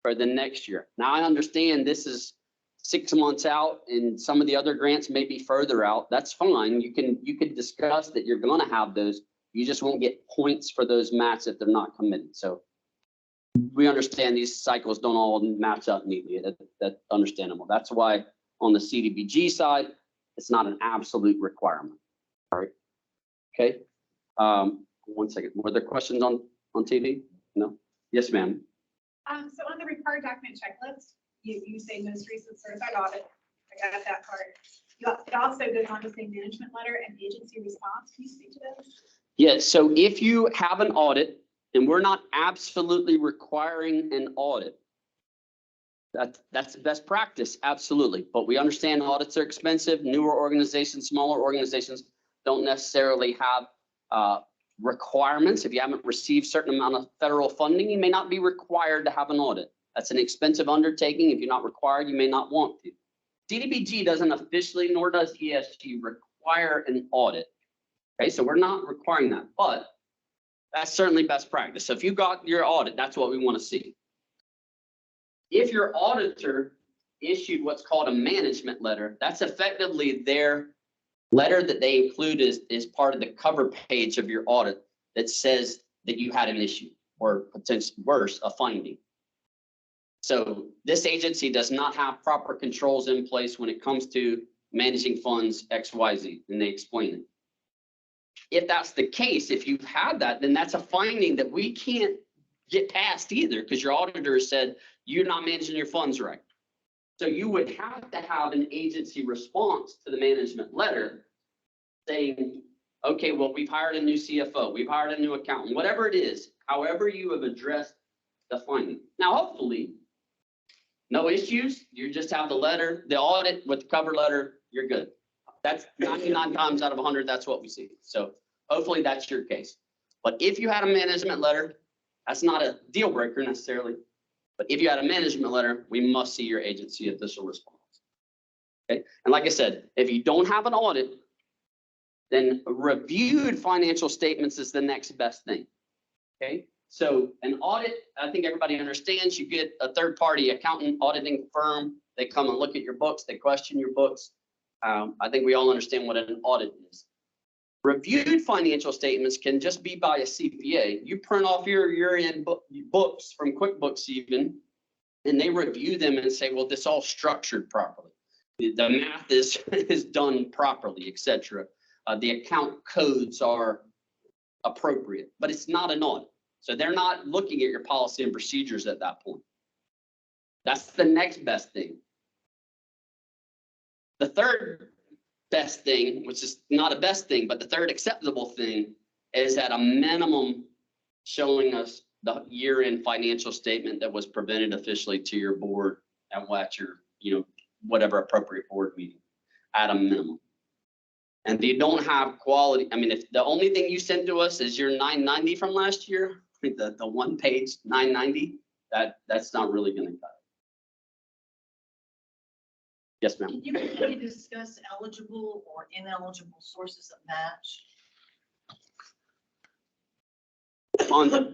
for the next year. Now I understand this is 6 months out and some of the other grants may be further out. That's fine. You can discuss that you're going to have those. You just won't get points for those matches if they're not committed. So we understand these cycles don't all match up neatly. That's understandable. That's why on the CDBG side, it's not an absolute requirement. All right. Okay. 1 second. Were there questions on TV? No? Yes, ma'am. So on the required document checklist, you say most recent certified audit. I got that part. It also goes on to say management letter and agency response. Can you speak to those? Yeah, so if you have an audit, and we're not absolutely requiring an audit, that's best practice, absolutely. But we understand audits are expensive. Newer organizations, smaller organizations don't necessarily have requirements. If you haven't received certain amount of federal funding, you may not be required to have an audit. That's an expensive undertaking. If you're not required, you may not want to. Cdbg doesn't officially, nor does ESG, require an audit. Okay, so we're not requiring that, but that's certainly best practice. So if you got your audit, that's what we want to see. If your auditor issued what's called a management letter, that's effectively their letter that they include as part of the cover page of your audit that says that you had an issue or potentially worse, a finding. So this agency does not have proper controls in place when it comes to managing funds XYZ, and they explain it. If that's the case, if you've had that, then that's a finding that we can't get past either, because your auditor said you're not managing your funds right. So you would have to have an agency response to the management letter saying, okay, well, we've hired a new CFO, we've hired a new accountant, whatever it is, however you have addressed the finding. Now, hopefully, no issues, you just have the letter, the audit with the cover letter, you're good. That's 99 times out of 100, that's what we see. So hopefully that's your case. But if you had a management letter, that's not a deal breaker necessarily. But if you had a management letter, we must see your agency official response. Okay. And like I said, if you don't have an audit, then reviewed financial statements is the next best thing. Okay. So an audit, I think everybody understands, you get a third-party accountant auditing firm. They come and look at your books. They question your books. I think we all understand what an audit is. Reviewed financial statements can just be by a CPA. You print off your year-end books from QuickBooks even, and they review them and say, well, this all structured properly. The math is done properly, etc. The account codes are appropriate, but it's not an audit. So they're not looking at your policy and procedures at that point. That's the next best thing. The third best thing, which is not a best thing, but the third acceptable thing, is at a minimum showing us the year-end financial statement that was presented officially to your board at your, whatever appropriate board meeting, at a minimum. And if you don't have quality, I mean, if the only thing you send to us is your 990 from last year, the one page 990, that's not really going to cut it. Yes, ma'am. Can you discuss eligible or ineligible sources of match?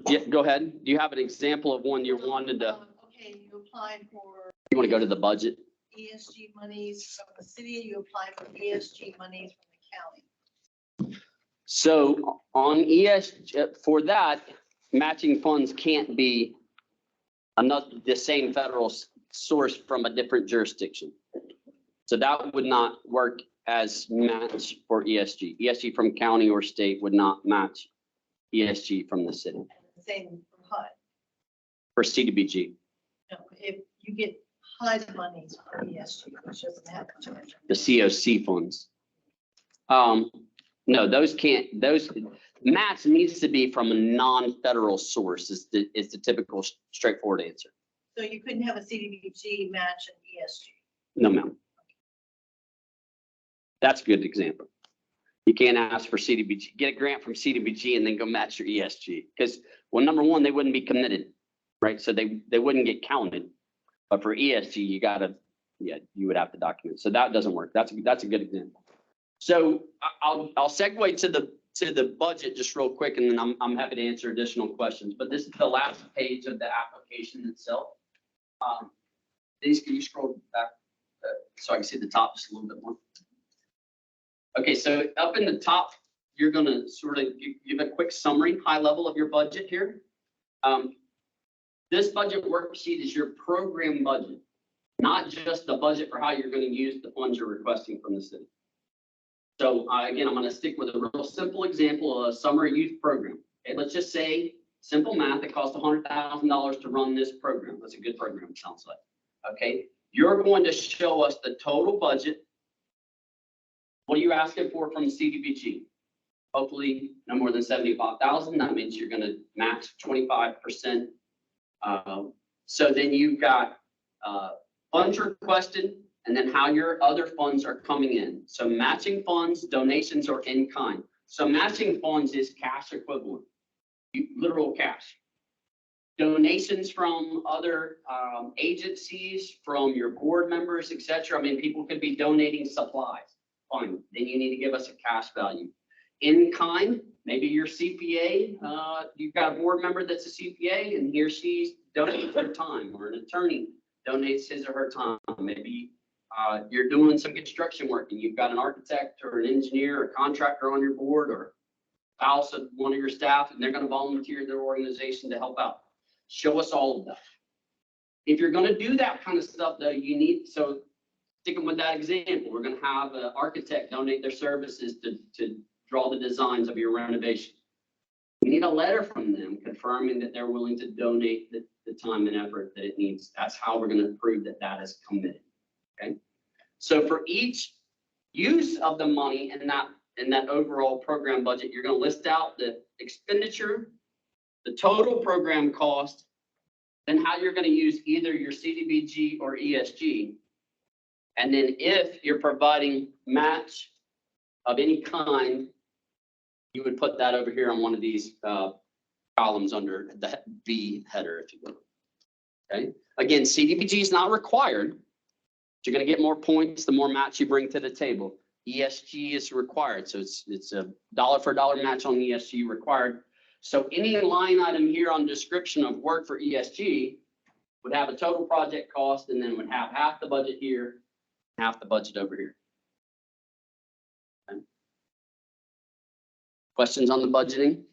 Yeah, go ahead. Do you have an example of one you wanted to? Okay, Okay, you applied for You want to go to the budget? ESG monies from the city, you applied for ESG monies from the county. So on ESG, for that, matching funds can't be the same federal source from a different jurisdiction. So that would not work as match for ESG. ESG from county or state would not match ESG from the city And the same from HUD. for CDBG. No, if you get HUD monies from ESG, which doesn't have much. The COC funds. No, those match needs to be from a non-federal source is the typical straightforward answer. So you couldn't have a CDBG match an ESG. No, ma'am. That's a good example. You can't ask for CDBG, get a grant from CDBG and then go match your ESG. Because, well, number one, they wouldn't be committed, right? So they wouldn't get counted. But for ESG, you would have to document. So that doesn't work. That's a good example. So I'll segue to the budget just real quick, and then I'm happy to answer additional questions. But this is the last page of the application itself. Denise, can you scroll back so I can see the top just a little bit more? Okay, so up in the top, you're going to sort of give a quick summary, high level of your budget here. This budget worksheet is your program budget, not just the budget for how you're going to use the funds you're requesting from the city. So again, I'm going to stick with a real simple example of a summer youth program. Okay, let's just say, simple math, it costs $100,000 to run this program. That's a good program, it sounds like. Okay, you're going to show us the total budget. What are you asking for from CDBG? Hopefully no more than 75,000. That means you're going to match 25%. So then you've got funds requested, and then how your other funds are coming in. So matching funds, donations, or in kind. So matching funds is cash equivalent, literal cash. Donations from other agencies, from your board members, etc. I mean, people could be donating supplies. Fine, then you need to give us a cash value. In kind, maybe your CPA, you've got a board member that's a CPA, and he or she donates their time, or an attorney donates his or her time. Maybe you're doing some construction work and you've got an architect or an engineer or contractor on your board, or spouse of one of your staff, and they're going to volunteer their organization to help out. Show us all of that. If you're going to do that kind of stuff, though, you need, so sticking with that example, we're going to have an architect donate their services to draw the designs of your renovation. We need a letter from them confirming that they're willing to donate the time and effort that it needs. That's how we're going to prove that that is committed. Okay. So for each use of the money in that overall program budget, you're going to list out the expenditure, the total program cost, then how you're going to use either your CDBG or ESG. And then if you're providing match of any kind, you would put that over here on one of these columns under the B header, if you will. Okay. Again, CDBG is not required. You're going to get more points the more match you bring to the table. ESG is required, so it's a dollar for dollar match on ESG required. So any line item here on description of work for ESG would have a total project cost, and then would have half the budget here, half the budget over here. Okay. Questions on the budgeting?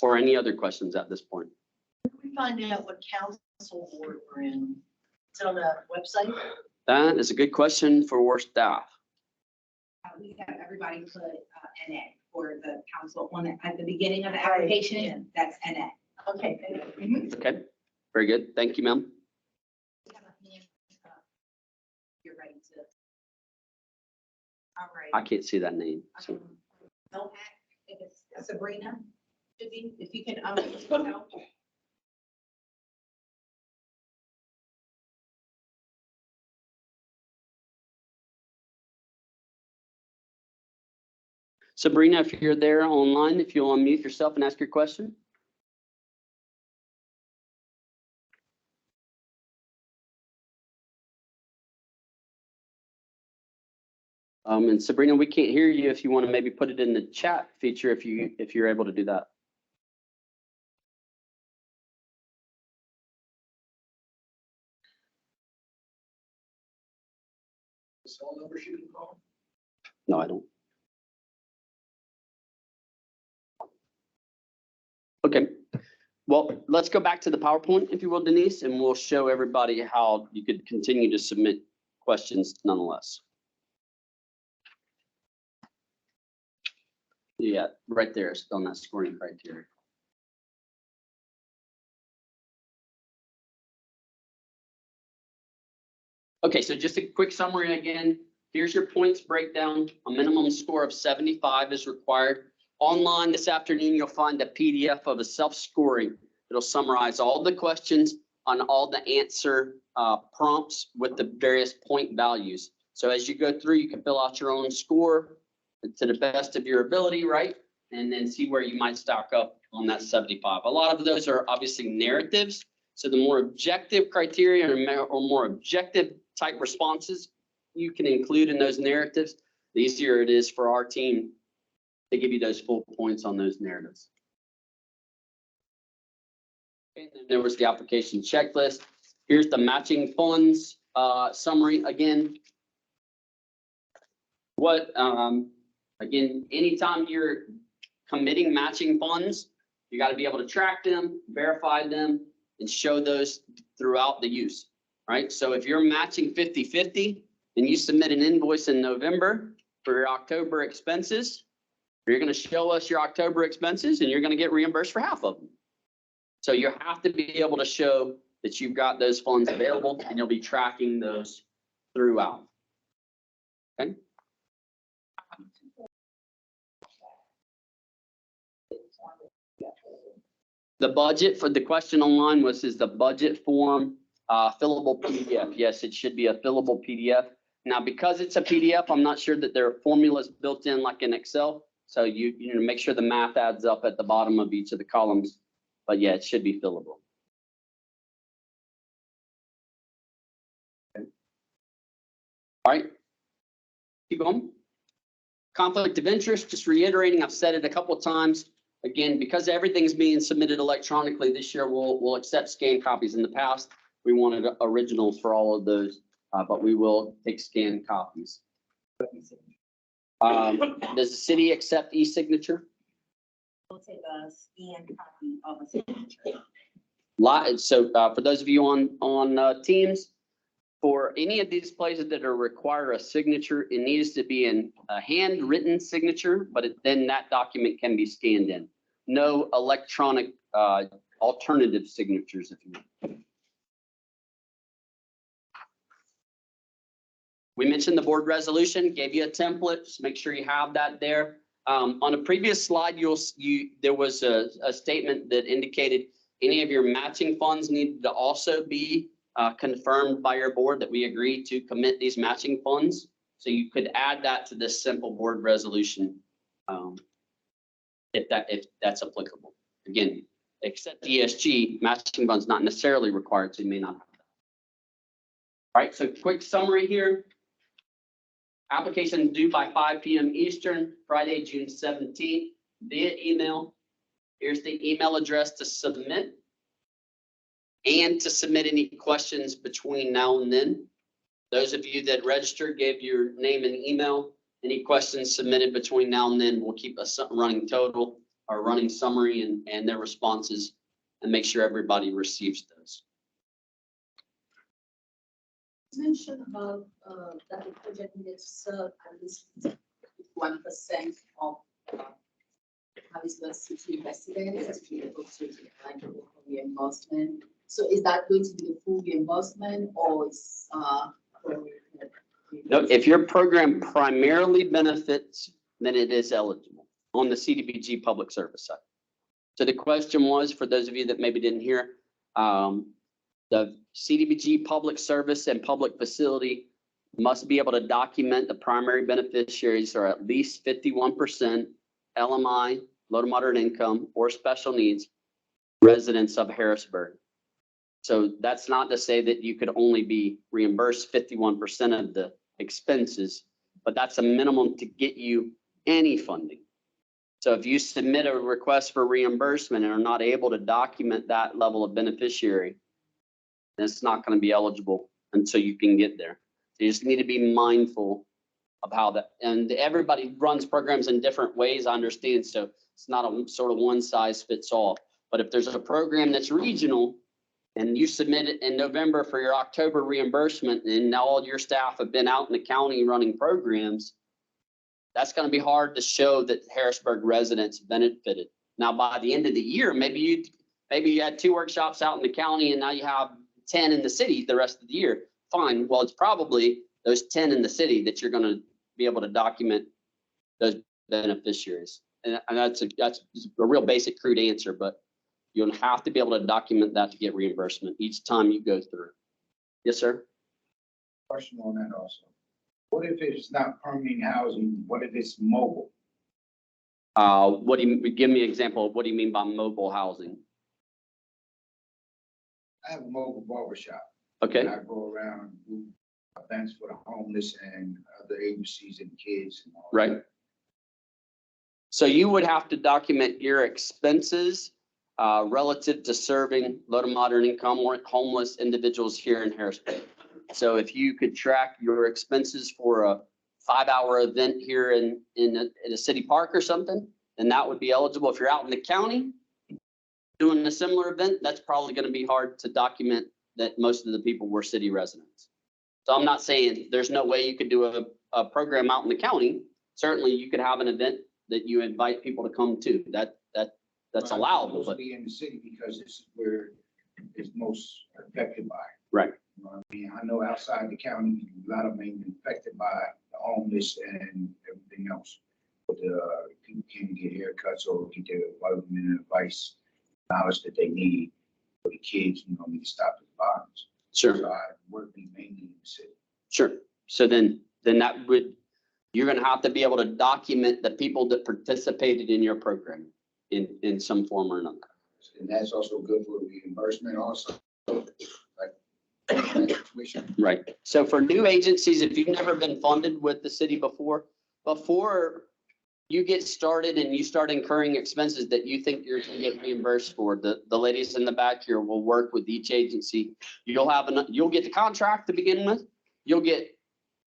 Or any other questions at this point? We find out what council board we're in. Is it on the website? That is a good question for our staff. We have everybody put NA for the council on it at the beginning of the application. That's NA. Okay, thank you. Okay, very good. Thank you, ma'am. You're ready to. All right. I can't see that name. So. No, if it's Sabrina, should be, if you can, help. Sabrina, if you're there online, if you'll unmute yourself and ask your question. And Sabrina, we can't hear you. If you want to maybe put it in the chat feature, if you're able to do that. cell number she can call? No, I don't. Okay, well, let's go back to the PowerPoint, if you will, Denise, and we'll show everybody how you could continue to submit questions nonetheless. Yeah, right there, it's on that scoring criteria. Okay, so just a quick summary again. Here's your points breakdown. A minimum score of 75 is required. Online this afternoon, you'll find a PDF of a self-scoring. It'll summarize all the questions on all the answer prompts with the various point values. So as you go through, you can fill out your own score to the best of your ability, right? And then see where you might stack up on that 75. A lot of those are obviously narratives. So the more objective criteria or more objective type responses you can include in those narratives, the easier it is for our team to give you those full points on those narratives. And then there was the application checklist. Here's the matching funds summary again. Again, anytime you're committing matching funds, you got to be able to track them, verify them, and show those throughout the use, right? So if you're matching 50-50 and you submit an invoice in November for your October expenses, you're going to show us your October expenses and you're going to get reimbursed for half of them. So you have to be able to show that you've got those funds available and you'll be tracking those throughout. Okay. The budget for the question online was, is the budget form fillable PDF? Yes, it should be a fillable PDF. Now, because it's a PDF, I'm not sure that there are formulas built in like in Excel. So you know, make sure the math adds up at the bottom of each of the columns. But yeah, it should be fillable. Okay. All right, keep going. Conflict of interest, just reiterating, I've said it a couple of times. Again, because everything's being submitted electronically this year, we'll accept scanned copies. In the past, we wanted originals for all of those, but we will take scanned copies. Does the city accept e-signature? We'll take a scanned copy of a signature. So for those of you on Teams, for any of these places that require a signature, it needs to be in a handwritten signature, but then that document can be scanned in. No electronic alternative signatures, if you will. We mentioned the board resolution, gave you a template, just make sure you have that there. On a previous slide, there was a statement that indicated any of your matching funds needed to also be confirmed by your board that we agree to commit these matching funds. So you could add that to this simple board resolution if that's applicable. Again, except ESG, matching funds not necessarily required, so you may not have that. All right, so quick summary here. Application due by 5 p.m. Eastern, Friday, June 17th, via email. Here's the email address to submit and to submit any questions between now and then. Those of you that registered, gave your name and email. Any questions submitted between now and then, we'll keep a running total or running summary and their responses and make sure everybody receives those. You mentioned about that the project needs to serve at least 1% of Harrisburg city residents to be able to apply for reimbursement. So is that going to be the full reimbursement or is No, if your program primarily benefits, then it is eligible on the CDBG public service side. So the question was, for those of you that maybe didn't hear, the CDBG public service and public facility must be able to document the primary beneficiaries are at least 51% LMI, low to moderate income, or special needs residents of Harrisburg. So that's not to say that you could only be reimbursed 51% of the expenses, but that's a minimum to get you any funding. So if you submit a request for reimbursement and are not able to document that level of beneficiary, then it's not going to be eligible until you can get there. You just need to be mindful of how that, and everybody runs programs in different ways, I understand, so it's not a sort of one size fits all. But if there's a program that's regional and you submit it in November for your October reimbursement, and now all your staff have been out in the county running programs, that's going to be hard to show that Harrisburg residents benefited. Now, by the end of the year, maybe you had 2 workshops out in the county and now you have 10 in the city the rest of the year. Fine. Well, it's probably those 10 in the city that you're going to be able to document those beneficiaries. And that's a real basic crude answer, but you'll have to be able to document that to get reimbursement each time you go through. Yes, sir. Question on that also. What if it's not permanent housing? What if it's mobile? What do you give me an example of what do you mean by mobile housing? I have a mobile barbershop. Okay. And I go around and do events for the homeless and other agencies and kids and all. Right. So you would have to document your expenses relative to serving low to moderate income or homeless individuals here in Harrisburg. So if you could track your expenses for a 5-hour event here in a city park or something, then that would be eligible. If you're out in the county doing a similar event, that's probably going to be hard to document that most of the people were city residents. So I'm not saying there's no way you could do a program out in the county. Certainly you could have an event that you invite people to come to. That's allowable. But Mostly in the city because this is where it's most affected by. right. You know what I mean? I know outside the county, a lot of them been affected by the homeless and everything else. But people can't get haircuts or get their vitamin and advice, knowledge that they need for the kids, you know, need to stop at the bottoms. Sure. So I work mainly in the city. Sure. So then that would, you're going to have to be able to document the people that participated in your program in some form or another. And that's also good for reimbursement also. Right. So for new agencies, if you've never been funded with the city before you get started and you start incurring expenses that you think you're going to get reimbursed for, the ladies in the back here will work with each agency. You'll get the contract to begin with. You'll get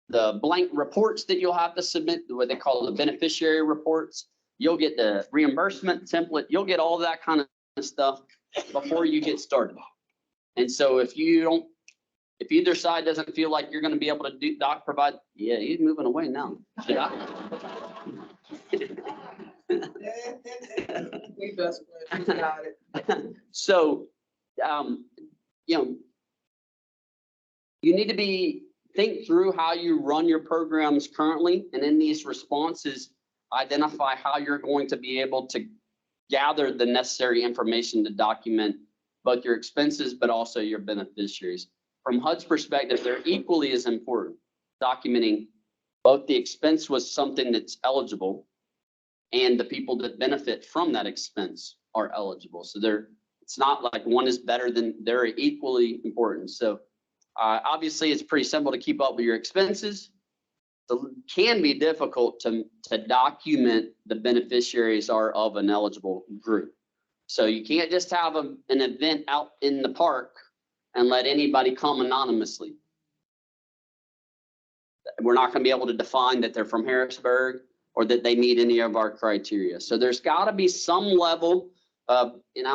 the blank reports that you'll have to submit, what they call the beneficiary reports. You'll get the reimbursement template. You'll get all that kind of stuff before you get started. And so if either side doesn't feel like you're going to be able to provide, yeah, he's moving away now. Should I? We best got it. So, you need to think through how you run your programs currently, and in these responses, identify how you're going to be able to gather the necessary information to document both your expenses, but also your beneficiaries. From HUD's perspective, they're equally as important, documenting both the expense was something that's eligible and the people that benefit from that expense are eligible. So it's not like one is better than, they're equally important. So obviously it's pretty simple to keep up with your expenses. It can be difficult to document the beneficiaries are of an eligible group. So you can't just have an event out in the park and let anybody come anonymously. We're not going to be able to define that they're from Harrisburg or that they meet any of our criteria. So there's got to be some level of, and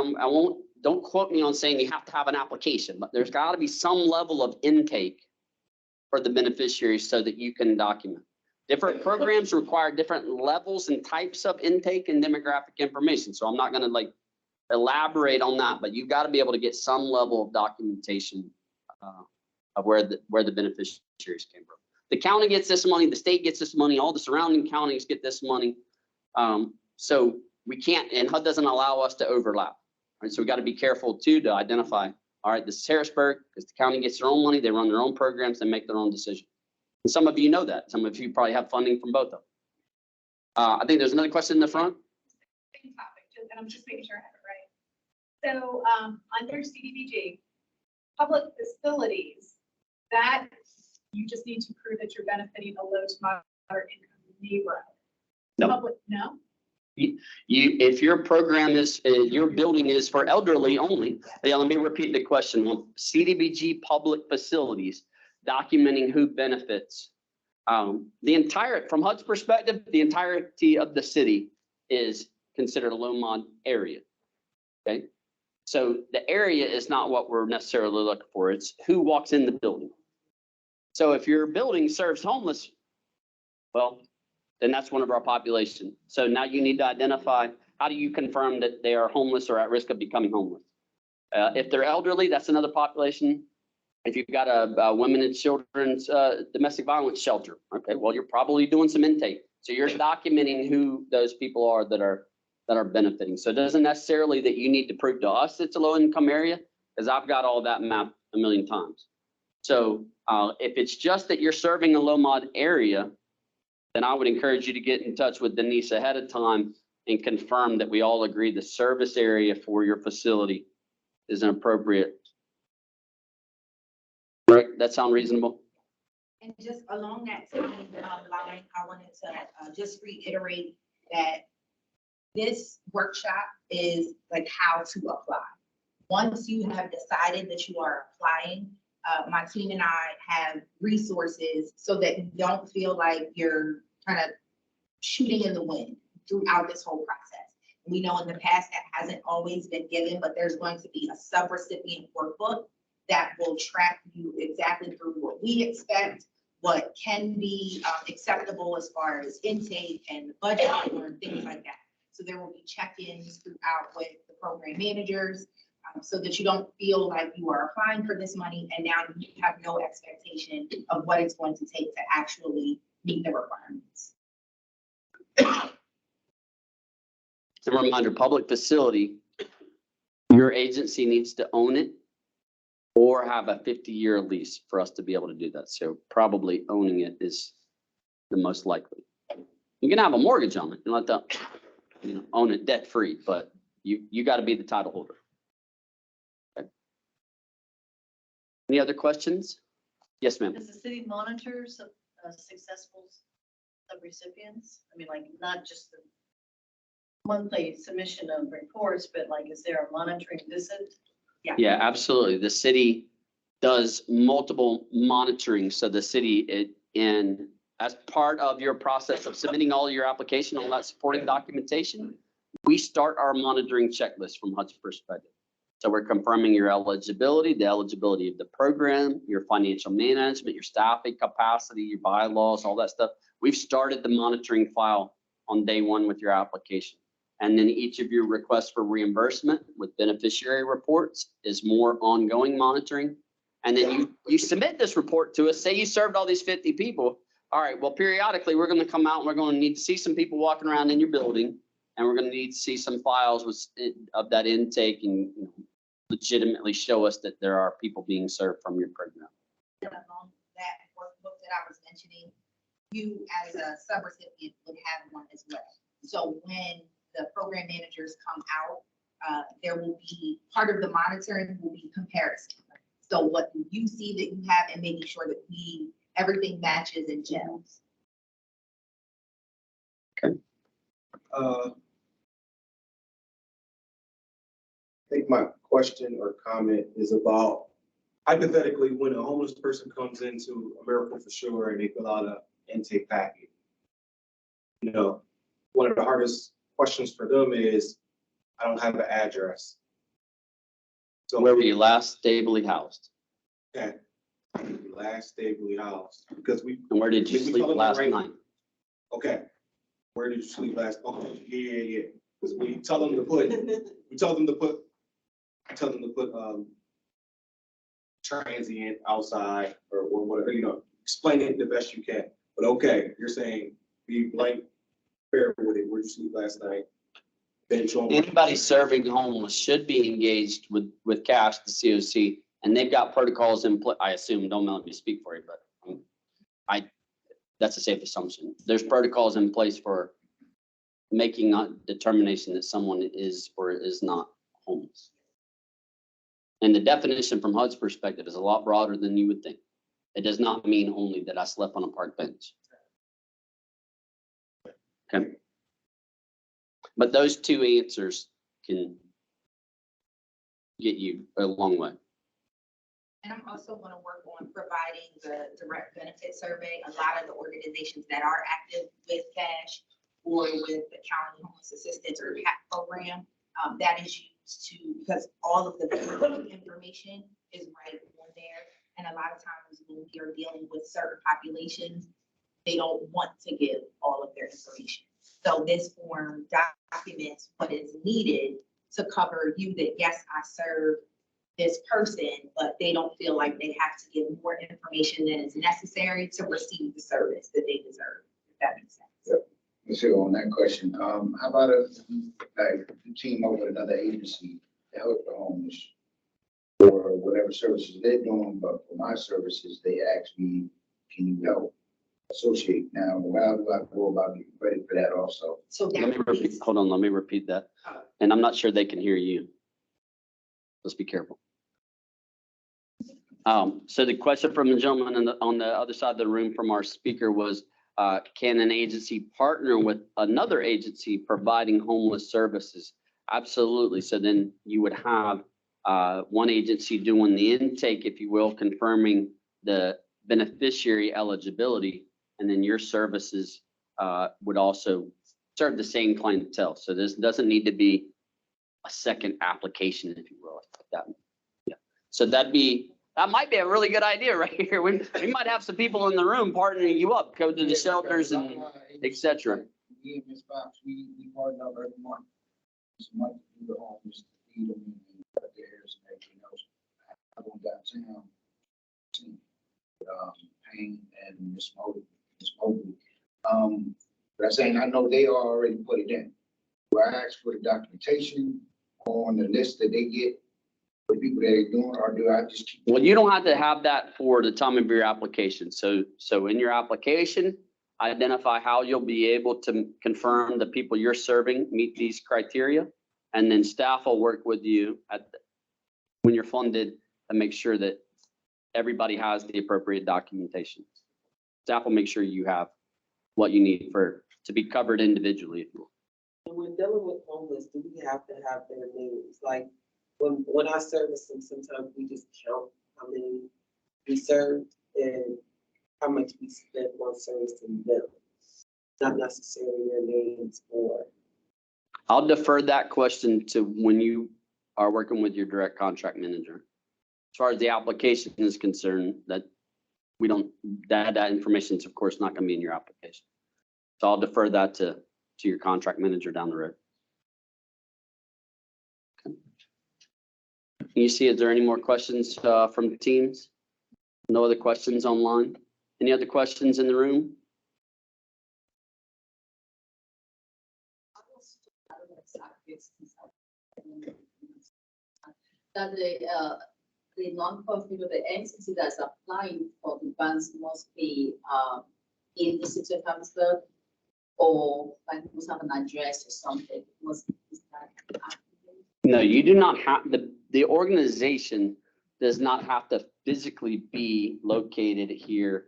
don't quote me on saying you have to have an application, but there's got to be some level of intake for the beneficiaries so that you can document. Different programs require different levels and types of intake and demographic information. So I'm not going to elaborate on that, but you've got to be able to get some level of documentation of where the beneficiaries came from. The county gets this money, the state gets this money, all the surrounding counties get this money. So we can't, and HUD doesn't allow us to overlap. Right? So we got to be careful too to identify, all right, this is Harrisburg, because the county gets their own money, they run their own programs, they make their own decisions. And some of you know that. Some of you probably have funding from both of them. I think there's another question in the front. Same topic, and I'm just making sure I have it right. So under Cdbg, public facilities, that you just need to prove that you're benefiting a low to moderate income neighborhood. No. Public, no? If your program is, your building is for elderly only, yeah, let me repeat the question. Cdbg public facilities, documenting who benefits. From HUD's perspective, the entirety of the city is considered a low mod area. Okay, so the area is not what we're necessarily looking for. It's who walks in the building. So if your building serves homeless, well, then that's one of our population. So now you need to identify, how do you confirm that they are homeless or at risk of becoming homeless? If they're elderly, that's another population. If you've got a women and children's domestic violence shelter, okay, well, you're probably doing some intake. So you're documenting who those people are that are benefiting. So it doesn't necessarily that you need to prove to us it's a low income area, because I've got all that mapped a million times. So if it's just that you're serving a low mod area, then I would encourage you to get in touch with Denise ahead of time and confirm that we all agree the service area for your facility is an appropriate. Right, that sound reasonable? And just along that same line, I wanted to just reiterate that this workshop is like how to apply. Once you have decided that you are applying, my team and I have resources so that you don't feel like you're kind of shooting in the wind throughout this whole process. We know in the past that hasn't always been given, but there's going to be a sub-recipient workbook that will track you exactly through what we expect, what can be acceptable as far as intake and the budget and things like that. So there will be check-ins throughout with the program managers so that you don't feel like you are applying for this money and now you have no expectation of what it's going to take to actually meet the requirements. A reminder, public facility, your agency needs to own it or have a 50-year lease for us to be able to do that. So probably owning it is the most likely. You can have a mortgage on it and let them, own it debt-free, but you got to be the title holder. Okay. Any other questions? Yes, ma'am. Does the city monitor successful recipients? I mean, like, not just the monthly submission of reports, but like, is there a monitoring visit? Yeah, absolutely. The city does multiple monitoring. So the city, as part of your process of submitting all your application, all that supporting documentation, we start our monitoring checklist from HUD's perspective. So we're confirming your eligibility, the eligibility of the program, your financial management, your staffing capacity, your bylaws, all that stuff. We've started the monitoring file on day one with your application. And then each of your requests for reimbursement with beneficiary reports is more ongoing monitoring. And then you submit this report to us, say you served all these 50 people. All right, well, periodically we're going to come out and we're going to need to see some people walking around in your building. And we're going to need to see some files of that intake and legitimately show us that there are people being served from your program. Along that workbook that I was mentioning, you as a subrecipient would have one as well. So when the program managers come out, there will be part of the monitoring will be comparison. So what do you see that you have and making sure that everything matches and gels. Okay. I think my question or comment is about hypothetically when a homeless person comes into America for Sure and they fill out an intake packet. One of the hardest questions for them is, I don't have an address. So where were you last stably housed? Okay. Last stably housed because And where did you sleep last night? Okay. Where did you sleep last? Okay. Yeah. Because we tell them to put transient outside or whatever, explain it the best you can. But okay, you're saying be blank, fair with it. Where did you sleep last night? Anybody serving homeless should be engaged with CASH, the COC, and they've got protocols in place. I assume, don't let me speak for you, but that's a safe assumption. There's protocols in place for making a determination that someone is or is not homeless. And the definition from HUD's perspective is a lot broader than you would think. It does not mean only that I slept on a park bench. Okay. But those two answers can get you a long way. And I'm also gonna work on providing the direct benefit survey. A lot of the organizations that are active with cash or with the county homeless assistance or PAC program, that is used to, because all of the information is right on there. And a lot of times when we are dealing with certain populations, they don't want to give all of their information. So this form documents what is needed to cover you that, yes, I serve this person, but they don't feel like they have to give more information than is necessary to receive the service that they deserve, if that makes sense. Yep. So on that question, how about if like you team up with another agency to help the homeless or whatever services they're doing, but for my services, they ask me, can you help associate? Now, how do I go about getting credit for that also? So Let me repeat, that hold on, let me repeat that. And I'm not sure they can hear you. Let's be careful. So the question from the gentleman on the other side of the room from our speaker was, can an agency partner with another agency providing homeless services? Absolutely. So then you would have one agency doing the intake, if you will, confirming the beneficiary eligibility, and then your services would also serve the same clientele. So this doesn't need to be a second application, if you will, like that. Yeah. So that might be a really good idea right here. We might have some people in the room partnering you up, go to the shelters and et cetera. Me and Ms. Fox, we partner up every month. It's a month to do the homeless, feed them and cut their hairs and everything else. I go downtown, Payne and Miss Mobley. But I'm saying, I know they already put it in. Do I ask for the documentation on the list that they get for people that are doing, or do I just keep? Well, you don't have to have that for the time of your application. So in your application, identify how you'll be able to confirm the people you're serving meet these criteria. And then staff will work with you when you're funded to make sure that everybody has the appropriate documentation. Staff will make sure you have what you need to be covered individually, if you will. And when dealing with homeless, do we have to have their names? Like when I service them, sometimes we just count how many we served and how much we spent on servicing them, not necessarily their names or. I'll defer that question to when you are working with your direct contract manager. As far as the application is concerned, that information is of course not going to be in your application. So I'll defer that to your contract manager down the road. Okay. Can you see, is there any more questions from the teams? No other questions online? Any other questions in the room? That the non-profit or the entity that's applying for the grants must be in the city of Harrisburg, or like must have an address or something. No, you do not have, the organization does not have to physically be located here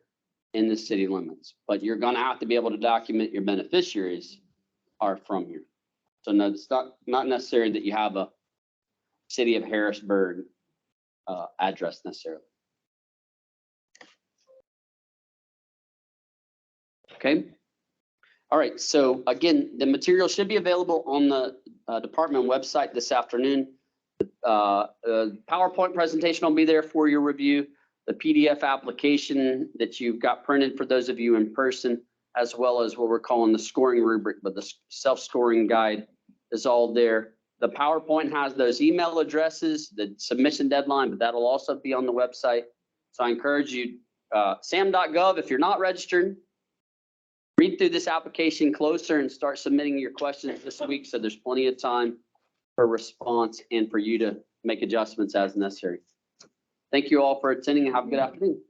in the city limits, but you're going to have to be able to document your beneficiaries are from here. So no, it's not necessary that you have a city of Harrisburg address necessarily. Okay. All right. So again, the material should be available on the department website this afternoon. The PowerPoint presentation will be there for your review. The PDF application that you've got printed for those of you in person, as well as what we're calling the scoring rubric, but the self-scoring guide is all there. The PowerPoint has those email addresses, the submission deadline, but that'll also be on the website. So I encourage you, sam.gov, if you're not registered, read through this application closer and start submitting your questions this week. So there's plenty of time for response and for you to make adjustments as necessary. Thank you all for attending and have a good afternoon.